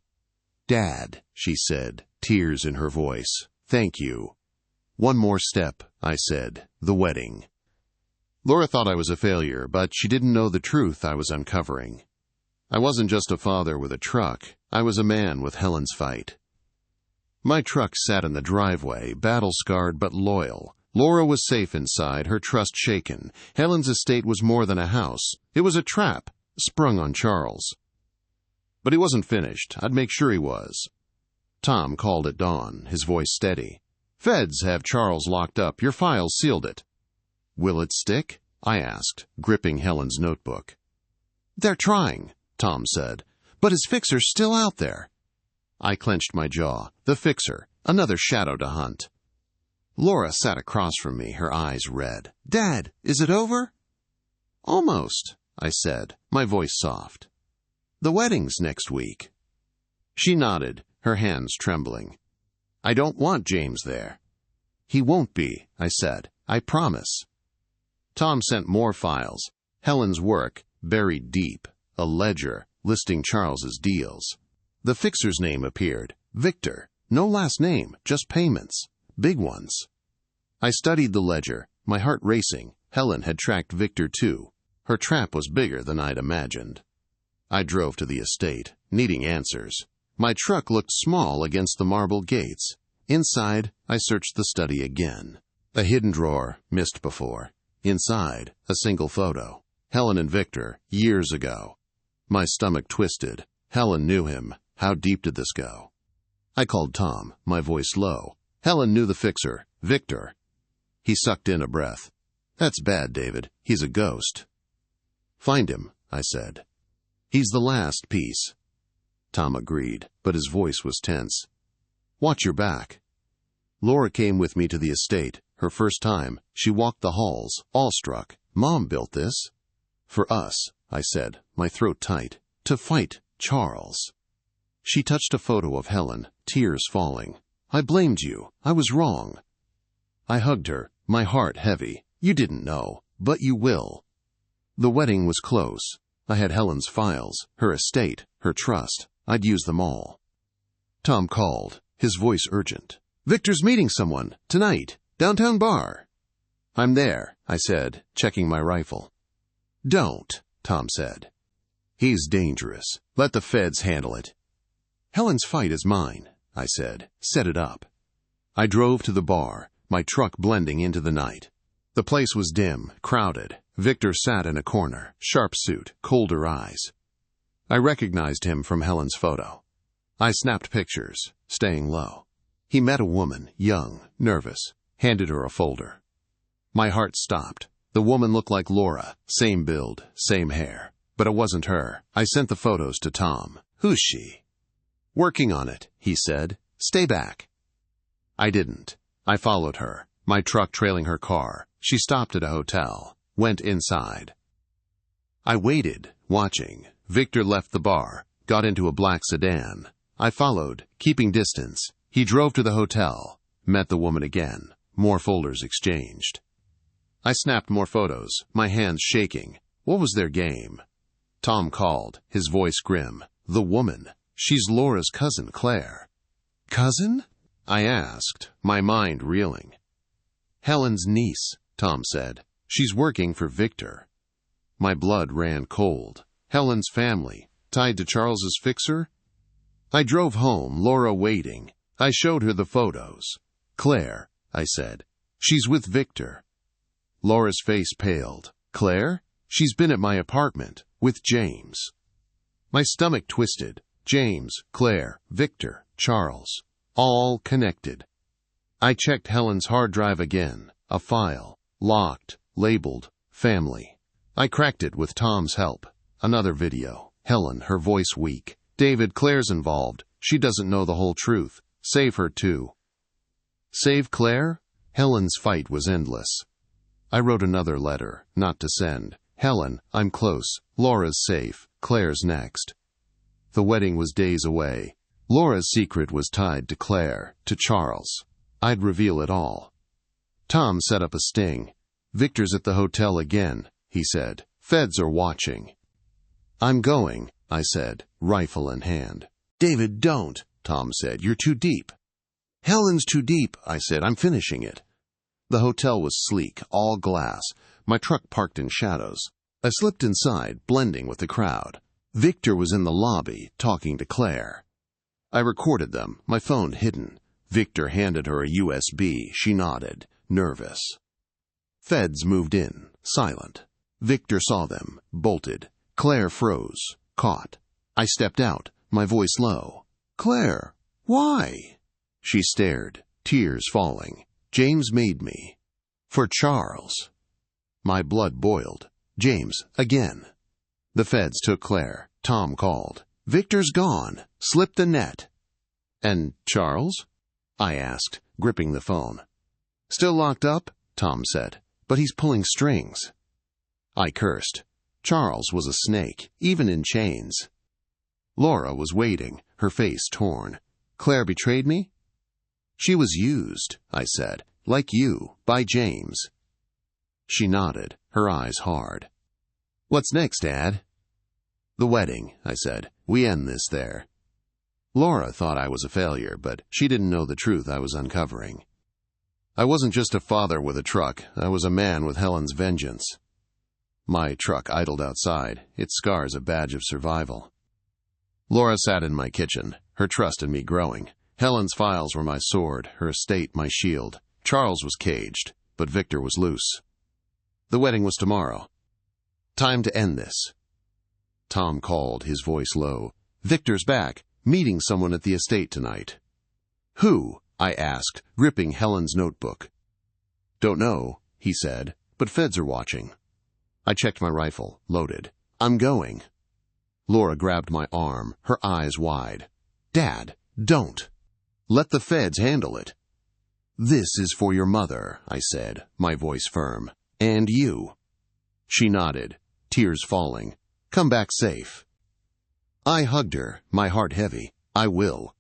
"Dad," she said, tears in her voice. "Thank you." "One more step," I said. "The wedding." Laura thought I was a failure, but she didn't know the truth I was uncovering. I wasn't just a father with a truck. I was a man with Helen's fight. My truck sat in the driveway, battle-scarred but loyal. Laura was safe inside, her trust shaken. Helen's estate was more than a house. It was a trap, sprung on Charles. But he wasn't finished. I'd make sure he was. Tom called at dawn, his voice steady. "Feds have Charles locked up. Your files sealed it." "Will it stick?" I asked, gripping Helen's notebook. "They're trying," Tom said, "but his fixer's still out there." I clenched my jaw. The fixer, another shadow to hunt. Laura sat across from me, her eyes red. "Dad, is it over?" "Almost," I said, my voice soft. "The wedding's next week." She nodded, her hands trembling. "I don't want James there." "He won't be," I said. "I promise." Tom sent more files. Helen's work, buried deep. A ledger, listing Charles's deals. The fixer's name appeared. Victor. No last name, just payments. Big ones. I studied the ledger, my heart racing. Helen had tracked Victor too. Her trap was bigger than I'd imagined. I drove to the estate, needing answers. My truck looked small against the marble gates. Inside, I searched the study again. A hidden drawer, missed before. Inside, a single photo. Helen and Victor, years ago. My stomach twisted. Helen knew him. How deep did this go? I called Tom, my voice low. Helen knew the fixer, Victor. He sucked in a breath. "That's bad, David. He's a ghost." "Find him," I said. "He's the last piece." Tom agreed, but his voice was tense. "Watch your back." Laura came with me to the estate. Her first time. She walked the halls, awestruck. "Mom built this." "For us," I said, my throat tight. "To fight Charles." She touched a photo of Helen, tears falling. "I blamed you. I was wrong." I hugged her, my heart heavy. "You didn't know, but you will." The wedding was close. I had Helen's files, her estate, her trust. I'd use them all. Tom called, his voice urgent. "Victor's meeting someone, tonight, downtown bar." "I'm there," I said, checking my rifle. "Don't," Tom said. "He's dangerous. Let the feds handle it." "Helen's fight is mine," I said. "Set it up." I drove to the bar, my truck blending into the night. The place was dim, crowded. Victor sat in a corner, sharp suit, colder eyes. I recognized him from Helen's photo. I snapped pictures, staying low. He met a woman, young, nervous, handed her a folder. My heart stopped. The woman looked like Laura, same build, same hair. But it wasn't her. I sent the photos to Tom. "Who's she?" "Working on it," he said. "Stay back." I didn't. I followed her, my truck trailing her car. She stopped at a hotel, went inside. I waited, watching. Victor left the bar, got into a black sedan. I followed, keeping distance. He drove to the hotel, met the woman again. More folders exchanged. I snapped more photos, my hands shaking. What was their game? Tom called, his voice grim. "The woman. She's Laura's cousin, Claire." "Cousin?" I asked, my mind reeling. "Helen's niece," Tom said. "She's working for Victor." My blood ran cold. Helen's family, tied to Charles's fixer? I drove home, Laura waiting. I showed her the photos. "Claire," I said. "She's with Victor." Laura's face paled. "Claire? She's been at my apartment, with James." My stomach twisted. James, Claire, Victor, Charles. All connected. I checked Helen's hard drive again. A file. Locked. Labeled. Family. I cracked it with Tom's help. Another video. Helen, her voice weak. "David, Claire's involved. She doesn't know the whole truth. Save her too." Save Claire? Helen's fight was endless. I wrote another letter, not to send. "Helen, I'm close. Laura's safe. Claire's next." The wedding was days away. Laura's secret was tied to Claire, to Charles. I'd reveal it all. Tom set up a sting. "Victor's at the hotel again," he said. "Feds are watching." "I'm going," I said, rifle in hand. "David, don't," Tom said. "You're too deep." Helen's too deep, I said. I'm finishing it. The hotel was sleek, all glass. My truck parked in shadows. I slipped inside, blending with the crowd. Victor was in the lobby, talking to Claire. I recorded them, my phone hidden. Victor handed her a USB. She nodded, nervous. Feds moved in, silent. Victor saw them, bolted. Claire froze, caught. I stepped out, my voice low. Claire, why? She stared, tears falling. James made me. For Charles. My blood boiled. James, again. The feds took Claire. Tom called. Victor's gone. Slipped the net. And Charles? I asked, gripping the phone. Still locked up? Tom said. But he's pulling strings. I cursed. Charles was a snake, even in chains. Laura was waiting, her face torn. Claire betrayed me? She was used, I said, like you, by James. She nodded, her eyes hard. What's next, Dad? The wedding, I said. We end this there. Laura thought I was a failure, but she didn't know the truth I was uncovering. I wasn't just a father with a truck. I was a man with Helen's vengeance. My truck idled outside, its scars a badge of survival. Laura sat in my kitchen, her trust in me growing. Helen's files were my sword, her estate my shield. Charles was caged, but Victor was loose. The wedding was tomorrow. Time to end this. Tom called, his voice low. Victor's back, meeting someone at the estate tonight. Who? I asked, gripping Helen's notebook. Don't know, he said, but feds are watching. I checked my rifle, loaded. I'm going. Laura grabbed my arm, her eyes wide. Dad, don't. Let the feds handle it. This is for your mother, I said, my voice firm. And you. She nodded, tears falling. Come back safe. I hugged her, my heart heavy. I will.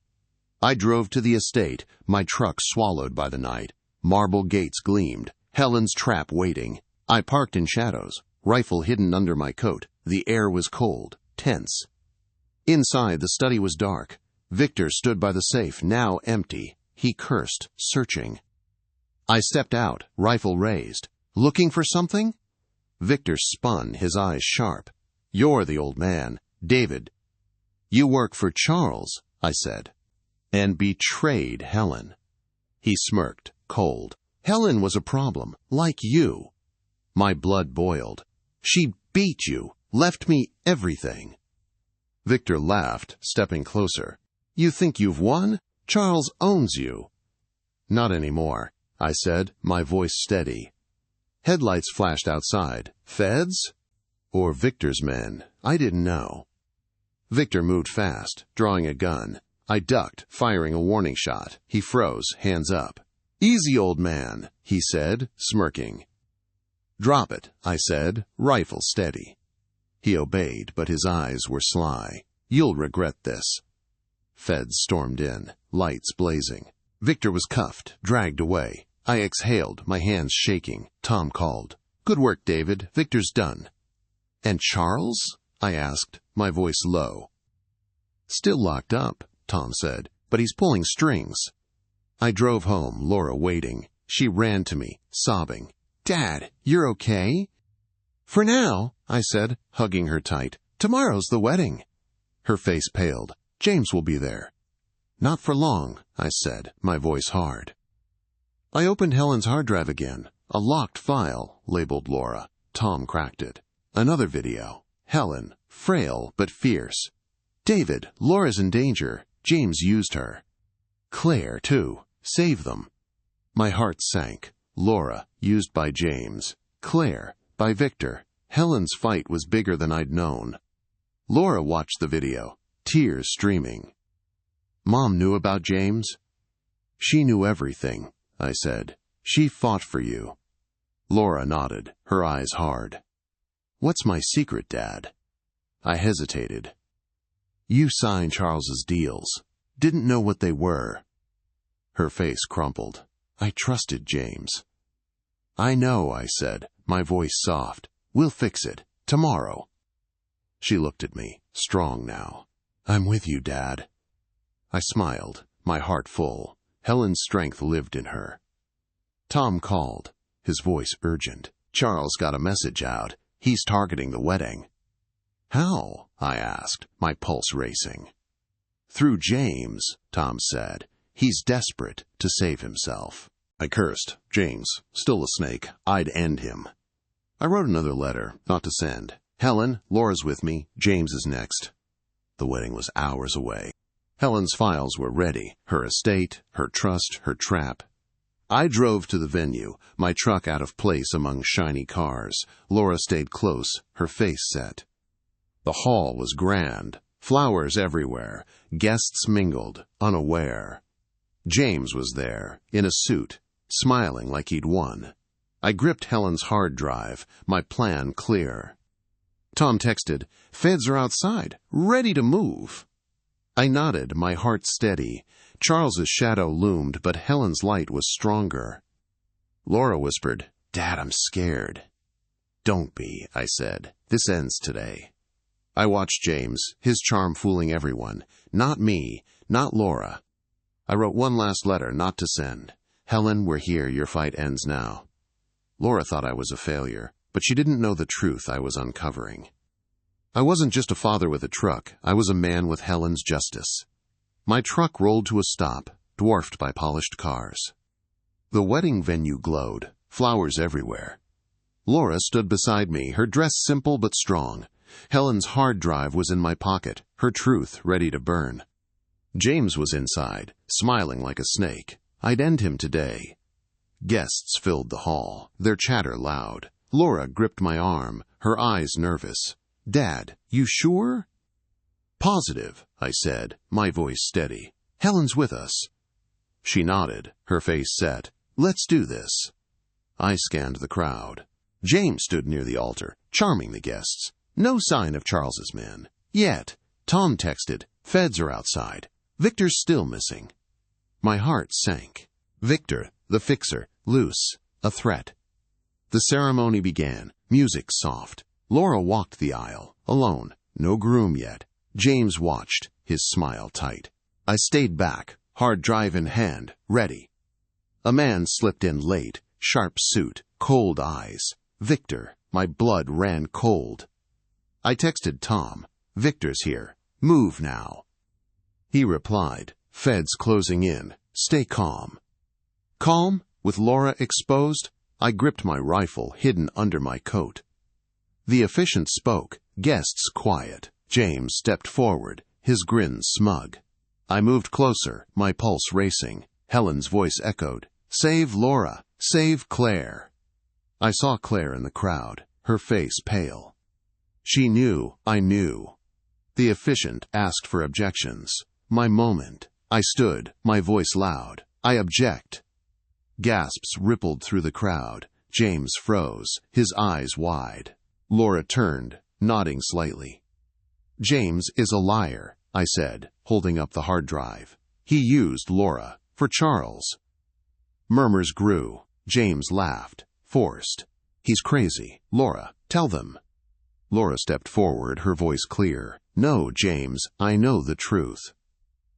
I drove to the estate, my truck swallowed by the night. Marble gates gleamed, Helen's trap waiting. I parked in shadows, rifle hidden under my coat. The air was cold, tense. Inside, the study was dark. Victor stood by the safe, now empty. He cursed, searching. I stepped out, rifle raised. Looking for something? Victor spun, his eyes sharp. You're the old man, David. You work for Charles, I said, and betrayed Helen. He smirked, cold. Helen was a problem, like you. My blood boiled. She beat you, left me everything. Victor laughed, stepping closer. You think you've won? Charles owns you. Not anymore, I said, my voice steady. Headlights flashed outside. Feds? Or Victor's men? I didn't know. Victor moved fast, drawing a gun. I ducked, firing a warning shot. He froze, hands up. Easy, old man, he said, smirking. Drop it, I said, rifle steady. He obeyed, but his eyes were sly. You'll regret this. Feds stormed in, lights blazing. Victor was cuffed, dragged away. I exhaled, my hands shaking. Tom called. Good work, David. Victor's done. And Charles? I asked, my voice low. Still locked up, Tom said, but he's pulling strings. I drove home, Laura waiting. She ran to me, sobbing. Dad, you're okay? For now, I said, hugging her tight. Tomorrow's the wedding. Her face paled. James will be there. Not for long, I said, my voice hard. I opened Helen's hard drive again. A locked file, labeled Laura. Tom cracked it. Another video. Helen, frail but fierce. David, Laura's in danger. James used her. Claire, too. Save them. My heart sank. Laura, used by James. Claire, by Victor. Helen's fight was bigger than I'd known. Laura watched the video, tears streaming. Mom knew about James? She knew everything, I said. She fought for you. Laura nodded, her eyes hard. What's my secret, Dad? I hesitated. You signed Charles's deals. Didn't know what they were. Her face crumpled. I trusted James. I know, I said, my voice soft. We'll fix it. Tomorrow. She looked at me, strong now. I'm with you, Dad. I smiled, my heart full. Helen's strength lived in her. Tom called, his voice urgent. Charles got a message out. He's targeting the wedding. How? I asked, my pulse racing. Through James, Tom said. He's desperate to save himself. I cursed. James, still a snake. I'd end him. I wrote another letter, not to send. Helen, Laura's with me. James is next. The wedding was hours away. Helen's files were ready. Her estate, her trust, her trap. I drove to the venue, my truck out of place among shiny cars. Laura stayed close, her face set. The hall was grand, flowers everywhere, guests mingled, unaware. James was there, in a suit, smiling like he'd won. I gripped Helen's hard drive, my plan clear. Tom texted, "Feds are outside, ready to move." I nodded, my heart steady. Charles's shadow loomed, but Helen's light was stronger. Laura whispered, "Dad, I'm scared." "Don't be," I said. "This ends today." I watched James, his charm fooling everyone. Not me, not Laura. I wrote one last letter, not to send. "Helen, we're here. Your fight ends now." Laura thought I was a failure, but she didn't know the truth I was uncovering. I wasn't just a father with a truck. I was a man with Helen's justice. My truck rolled to a stop, dwarfed by polished cars. The wedding venue glowed, flowers everywhere. Laura stood beside me, her dress simple but strong. Helen's hard drive was in my pocket, her truth ready to burn. James was inside, smiling like a snake. I'd end him today. Guests filled the hall, their chatter loud. Laura gripped my arm, her eyes nervous. "Dad, you sure?" "Positive," I said, my voice steady. "Helen's with us." She nodded, her face set. "Let's do this." I scanned the crowd. James stood near the altar, charming the guests. No sign of Charles's men. Yet, Tom texted, "Feds are outside. Victor's still missing." My heart sank. Victor, the fixer, loose, a threat. The ceremony began, music soft. Laura walked the aisle, alone, no groom yet. James watched, his smile tight. I stayed back, hard drive in hand, ready. A man slipped in late, sharp suit, cold eyes. Victor, my blood ran cold. I texted Tom, "Victor's here. Move now." He replied, "Feds closing in. Stay calm." Calm, with Laura exposed, I gripped my rifle hidden under my coat. The officiant spoke, guests quiet. James stepped forward, his grin smug. I moved closer, my pulse racing. Helen's voice echoed, "Save Laura, save Claire." I saw Claire in the crowd, her face pale. She knew I knew. The officiant asked for objections. My moment. I stood, my voice loud. "I object." Gasps rippled through the crowd. James froze, his eyes wide. Laura turned, nodding slightly. "James is a liar," I said, holding up the hard drive. "He used Laura, for Charles." Murmurs grew. James laughed, forced. "He's crazy. Laura, tell them." Laura stepped forward, her voice clear. "No, James, I know the truth."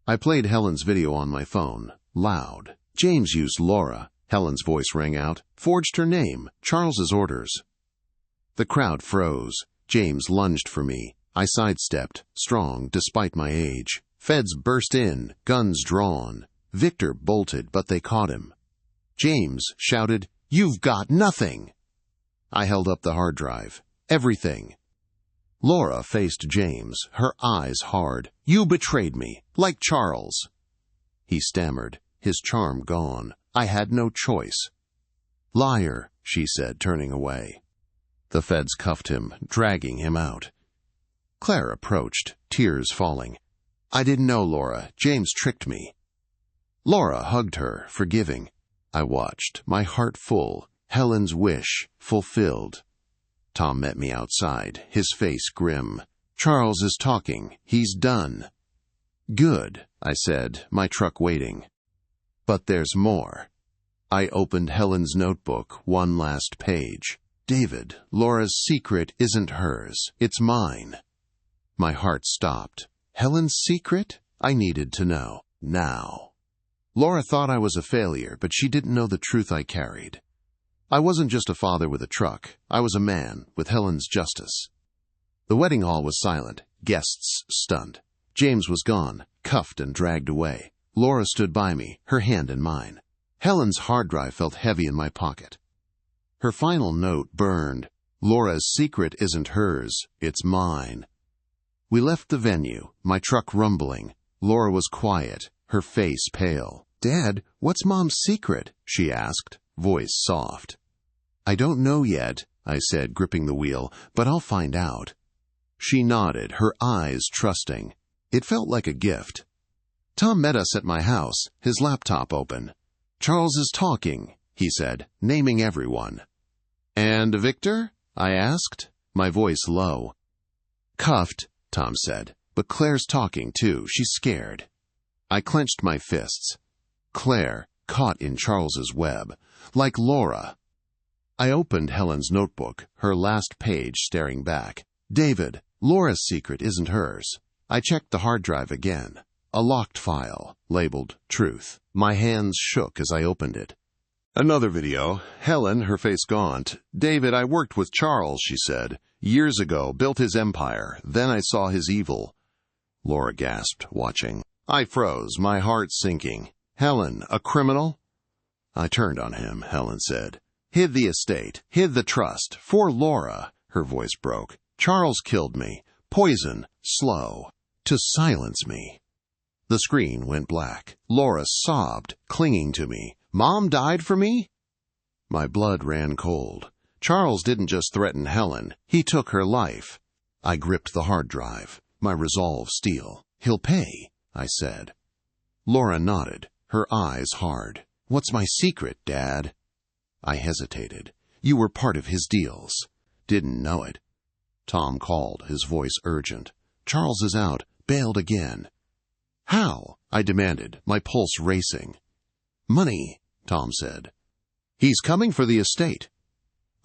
I played Helen's video on my phone, loud. "James used Laura," Helen's voice rang out. "Forged her name, Charles's orders." The crowd froze. James lunged for me. I sidestepped, strong despite my age. Feds burst in, guns drawn. Victor bolted, but they caught him. James shouted, "You've got nothing!" I held up the hard drive. "Everything." Laura faced James, her eyes hard. "You betrayed me, like Charles." He stammered, his charm gone. I had no choice. "Liar," she said, turning away. The feds cuffed him, dragging him out. Claire approached, tears falling. "I didn't know, Laura. James tricked me." Laura hugged her, forgiving. I watched, my heart full, Helen's wish fulfilled. Tom met me outside, his face grim. "Charles is talking. He's done." "Good," I said, my truck waiting. "But there's more." I opened Helen's notebook, one last page. "David, Laura's secret isn't hers. It's mine." My heart stopped. Helen's secret? I needed to know. Now. Laura thought I was a failure, but she didn't know the truth I carried. I wasn't just a father with a truck. I was a man with Helen's justice. The wedding hall was silent, guests stunned. James was gone, cuffed and dragged away. Laura stood by me, her hand in mine. Helen's hard drive felt heavy in my pocket. Her final note burned. Laura's secret isn't hers, it's mine. We left the venue, my truck rumbling. Laura was quiet, her face pale. "Dad, what's Mom's secret?" she asked, voice soft. "I don't know yet," I said, gripping the wheel, "but I'll find out." She nodded, her eyes trusting. It felt like a gift. Tom met us at my house, his laptop open. "Charles is talking," he said, naming everyone. "And Victor?" I asked, my voice low. "Cuffed," Tom said, "but Claire's talking too. She's scared." I clenched my fists. Claire, caught in Charles's web, like Laura. I opened Helen's notebook, her last page staring back. "David, Laura's secret isn't hers." I checked the hard drive again. A locked file, labeled Truth. My hands shook as I opened it. Another video. Helen, her face gaunt. "David, I worked with Charles," she said. "Years ago, built his empire. Then I saw his evil." Laura gasped, watching. I froze, my heart sinking. "Helen, a criminal?" I turned on him, Helen said. "Hid the estate, hid the trust, for Laura." Her voice broke. "Charles killed me. Poison, slow, to silence me." The screen went black. Laura sobbed, clinging to me. "Mom died for me?" My blood ran cold. Charles didn't just threaten Helen. He took her life. I gripped the hard drive, my resolve steel. "He'll pay," I said. Laura nodded, her eyes hard. "What's my secret, Dad?" I hesitated. "You were part of his deals." Didn't know it. Tom called, his voice urgent. "Charles is out, bailed again." "How?" I demanded, my pulse racing. "Money," Tom said. "He's coming for the estate."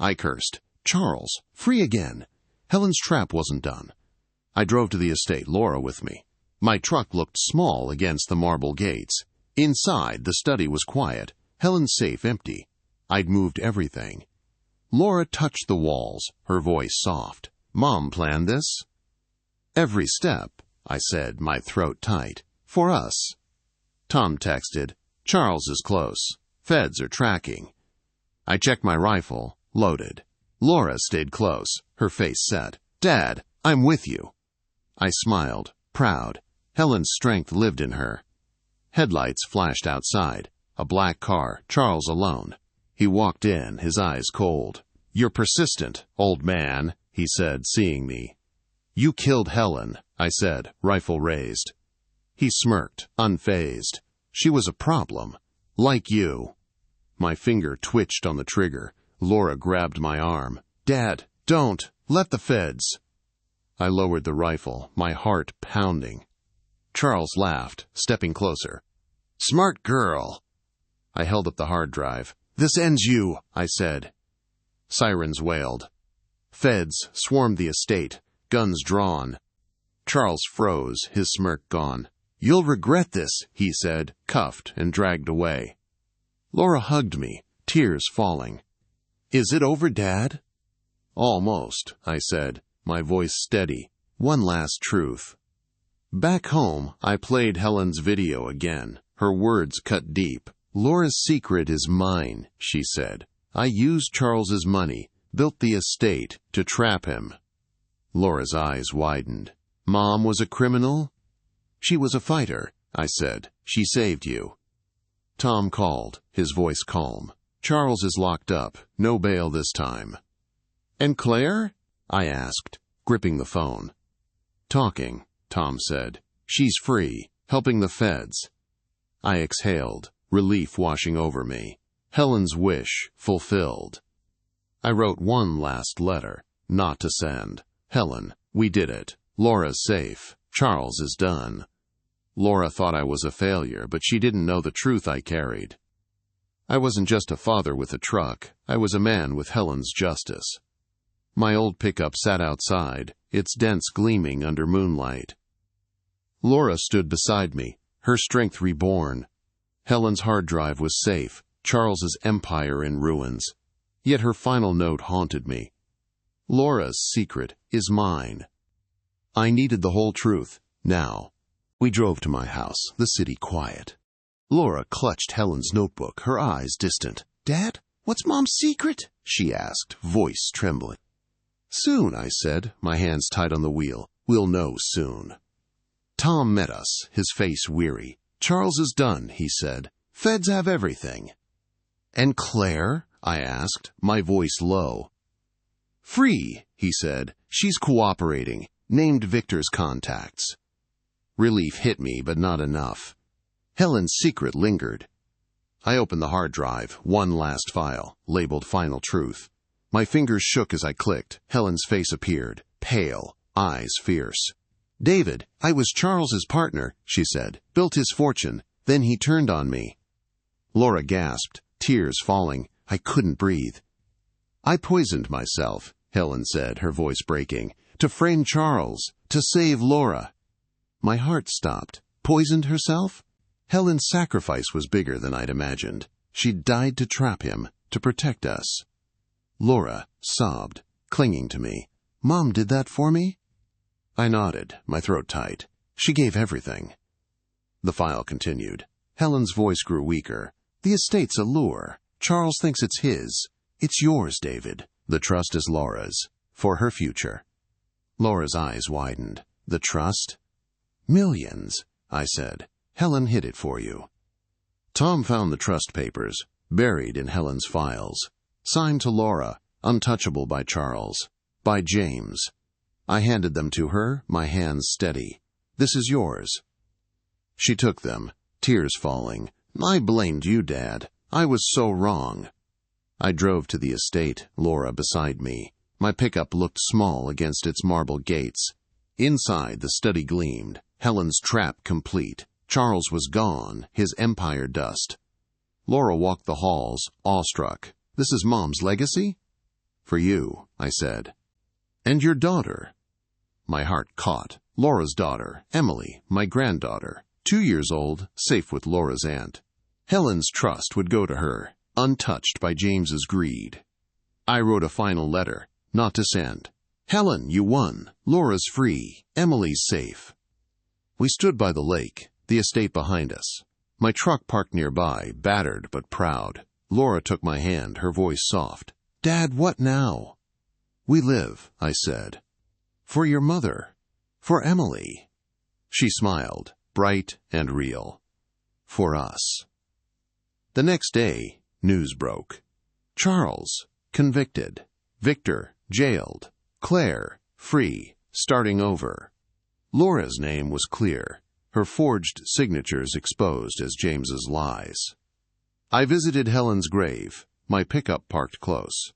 I cursed. "Charles, free again." Helen's trap wasn't done. I drove to the estate, Laura with me. My truck looked small against the marble gates. Inside, the study was quiet, Helen's safe empty. I'd moved everything. Laura touched the walls, her voice soft. "Mom planned this?" "Every step," I said, my throat tight. "For us." Tom texted, "Charles is close. Feds are tracking." I checked my rifle, loaded. Laura stayed close, her face set. "Dad, I'm with you." I smiled, proud. Helen's strength lived in her. Headlights flashed outside. A black car, Charles alone. He walked in, his eyes cold. "You're persistent, old man," he said, seeing me. "You killed Helen," I said, rifle raised. He smirked, unfazed. "She was a problem. Like you." My finger twitched on the trigger. Laura grabbed my arm. "Dad, don't. Let the feds." I lowered the rifle, my heart pounding. Charles laughed, stepping closer. "Smart girl." I held up the hard drive. "This ends you," I said. Sirens wailed. Feds swarmed the estate, guns drawn. Charles froze, his smirk gone. "You'll regret this," he said, cuffed and dragged away. Laura hugged me, tears falling. "Is it over, Dad?" "Almost," I said, my voice steady. "One last truth." Back home, I played Helen's video again. Her words cut deep. "Laura's secret is mine," she said. "I used Charles's money, built the estate, to trap him." Laura's eyes widened. "Mom was a criminal?" "She was a fighter," I said. "She saved you." Tom called, his voice calm. "Charles is locked up. No bail this time." "And Claire?" I asked, gripping the phone. "Talking," Tom said. "She's free, helping the feds." I exhaled, relief washing over me. Helen's wish fulfilled. I wrote one last letter, not to send. "Helen, we did it. Laura's safe. Charles is done." Laura thought I was a failure, but she didn't know the truth I carried. I wasn't just a father with a truck. I was a man with Helen's justice. My old pickup sat outside, its dents gleaming under moonlight. Laura stood beside me, her strength reborn. Helen's hard drive was safe, Charles's empire in ruins. Yet her final note haunted me. Laura's secret is mine. I needed the whole truth, now. We drove to my house, the city quiet. Laura clutched Helen's notebook, her eyes distant. "Dad, what's Mom's secret?" she asked, voice trembling. "Soon," I said, my hands tight on the wheel. "We'll know soon." Tom met us, his face weary. "Charles is done," he said. "Feds have everything." "And Claire?" I asked, my voice low. "Free," he said. "She's cooperating. Named Victor's contacts." Relief hit me, but not enough. Helen's secret lingered. I opened the hard drive, one last file, labeled Final Truth. My fingers shook as I clicked. Helen's face appeared, pale, eyes fierce. "David, I was Charles's partner," she said. "Built his fortune. Then he turned on me." Laura gasped, tears falling. I couldn't breathe. "I poisoned myself," Helen said, her voice breaking, "to frame Charles, to save Laura." My heart stopped. Poisoned herself? Helen's sacrifice was bigger than I'd imagined. She'd died to trap him, to protect us. Laura sobbed, clinging to me. "Mom did that for me?" I nodded, my throat tight. "She gave everything." The file continued. Helen's voice grew weaker. "The estate's a lure. Charles thinks it's his. It's yours, David. The trust is Laura's. For her future." Laura's eyes widened. "The trust?" "Millions," I said. "Helen hid it for you." Tom found the trust papers, buried in Helen's files. Signed to Laura, untouchable by Charles. By James. I handed them to her, my hands steady. "This is yours." She took them, tears falling. "I blamed you, Dad. I was so wrong." I drove to the estate, Laura beside me. My pickup looked small against its marble gates. Inside, the study gleamed. Helen's trap complete. Charles was gone, his empire dust. Laura walked the halls, awestruck. "This is Mom's legacy?" "For you," I said. "And your daughter?" My heart caught. Laura's daughter, Emily, my granddaughter. 2 years old, safe with Laura's aunt. Helen's trust would go to her, untouched by James's greed. I wrote a final letter, not to send. "Helen, you won. Laura's free. Emily's safe." We stood by the lake, the estate behind us. My truck parked nearby, battered but proud. Laura took my hand, her voice soft. "Dad, what now?" "We live," I said. "For your mother. For Emily." She smiled, bright and real. "For us." The next day, news broke. Charles, convicted. Victor, jailed. Claire, free, starting over. Laura's name was clear, her forged signatures exposed as James's lies. I visited Helen's grave, my pickup parked close.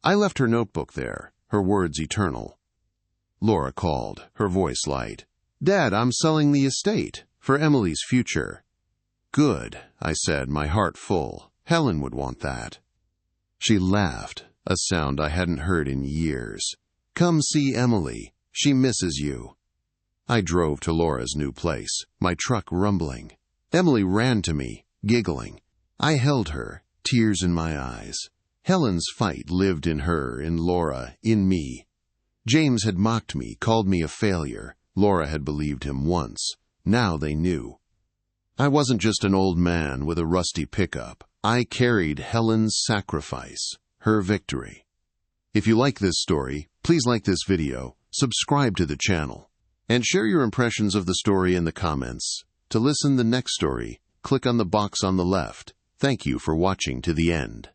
I left her notebook there, her words eternal. Laura called, her voice light. "Dad, I'm selling the estate, for Emily's future." "Good," I said, my heart full. Helen would want that. She laughed, a sound I hadn't heard in years. "Come see Emily. She misses you." I drove to Laura's new place, my truck rumbling. Emily ran to me, giggling. I held her, tears in my eyes. Helen's fight lived in her, in Laura, in me. James had mocked me, called me a failure. Laura had believed him once. Now they knew. I wasn't just an old man with a rusty pickup. I carried Helen's sacrifice, her victory. If you like this story, please like this video, subscribe to the channel, and share your impressions of the story in the comments. To listen the next story, click on the box on the left. Thank you for watching to the end.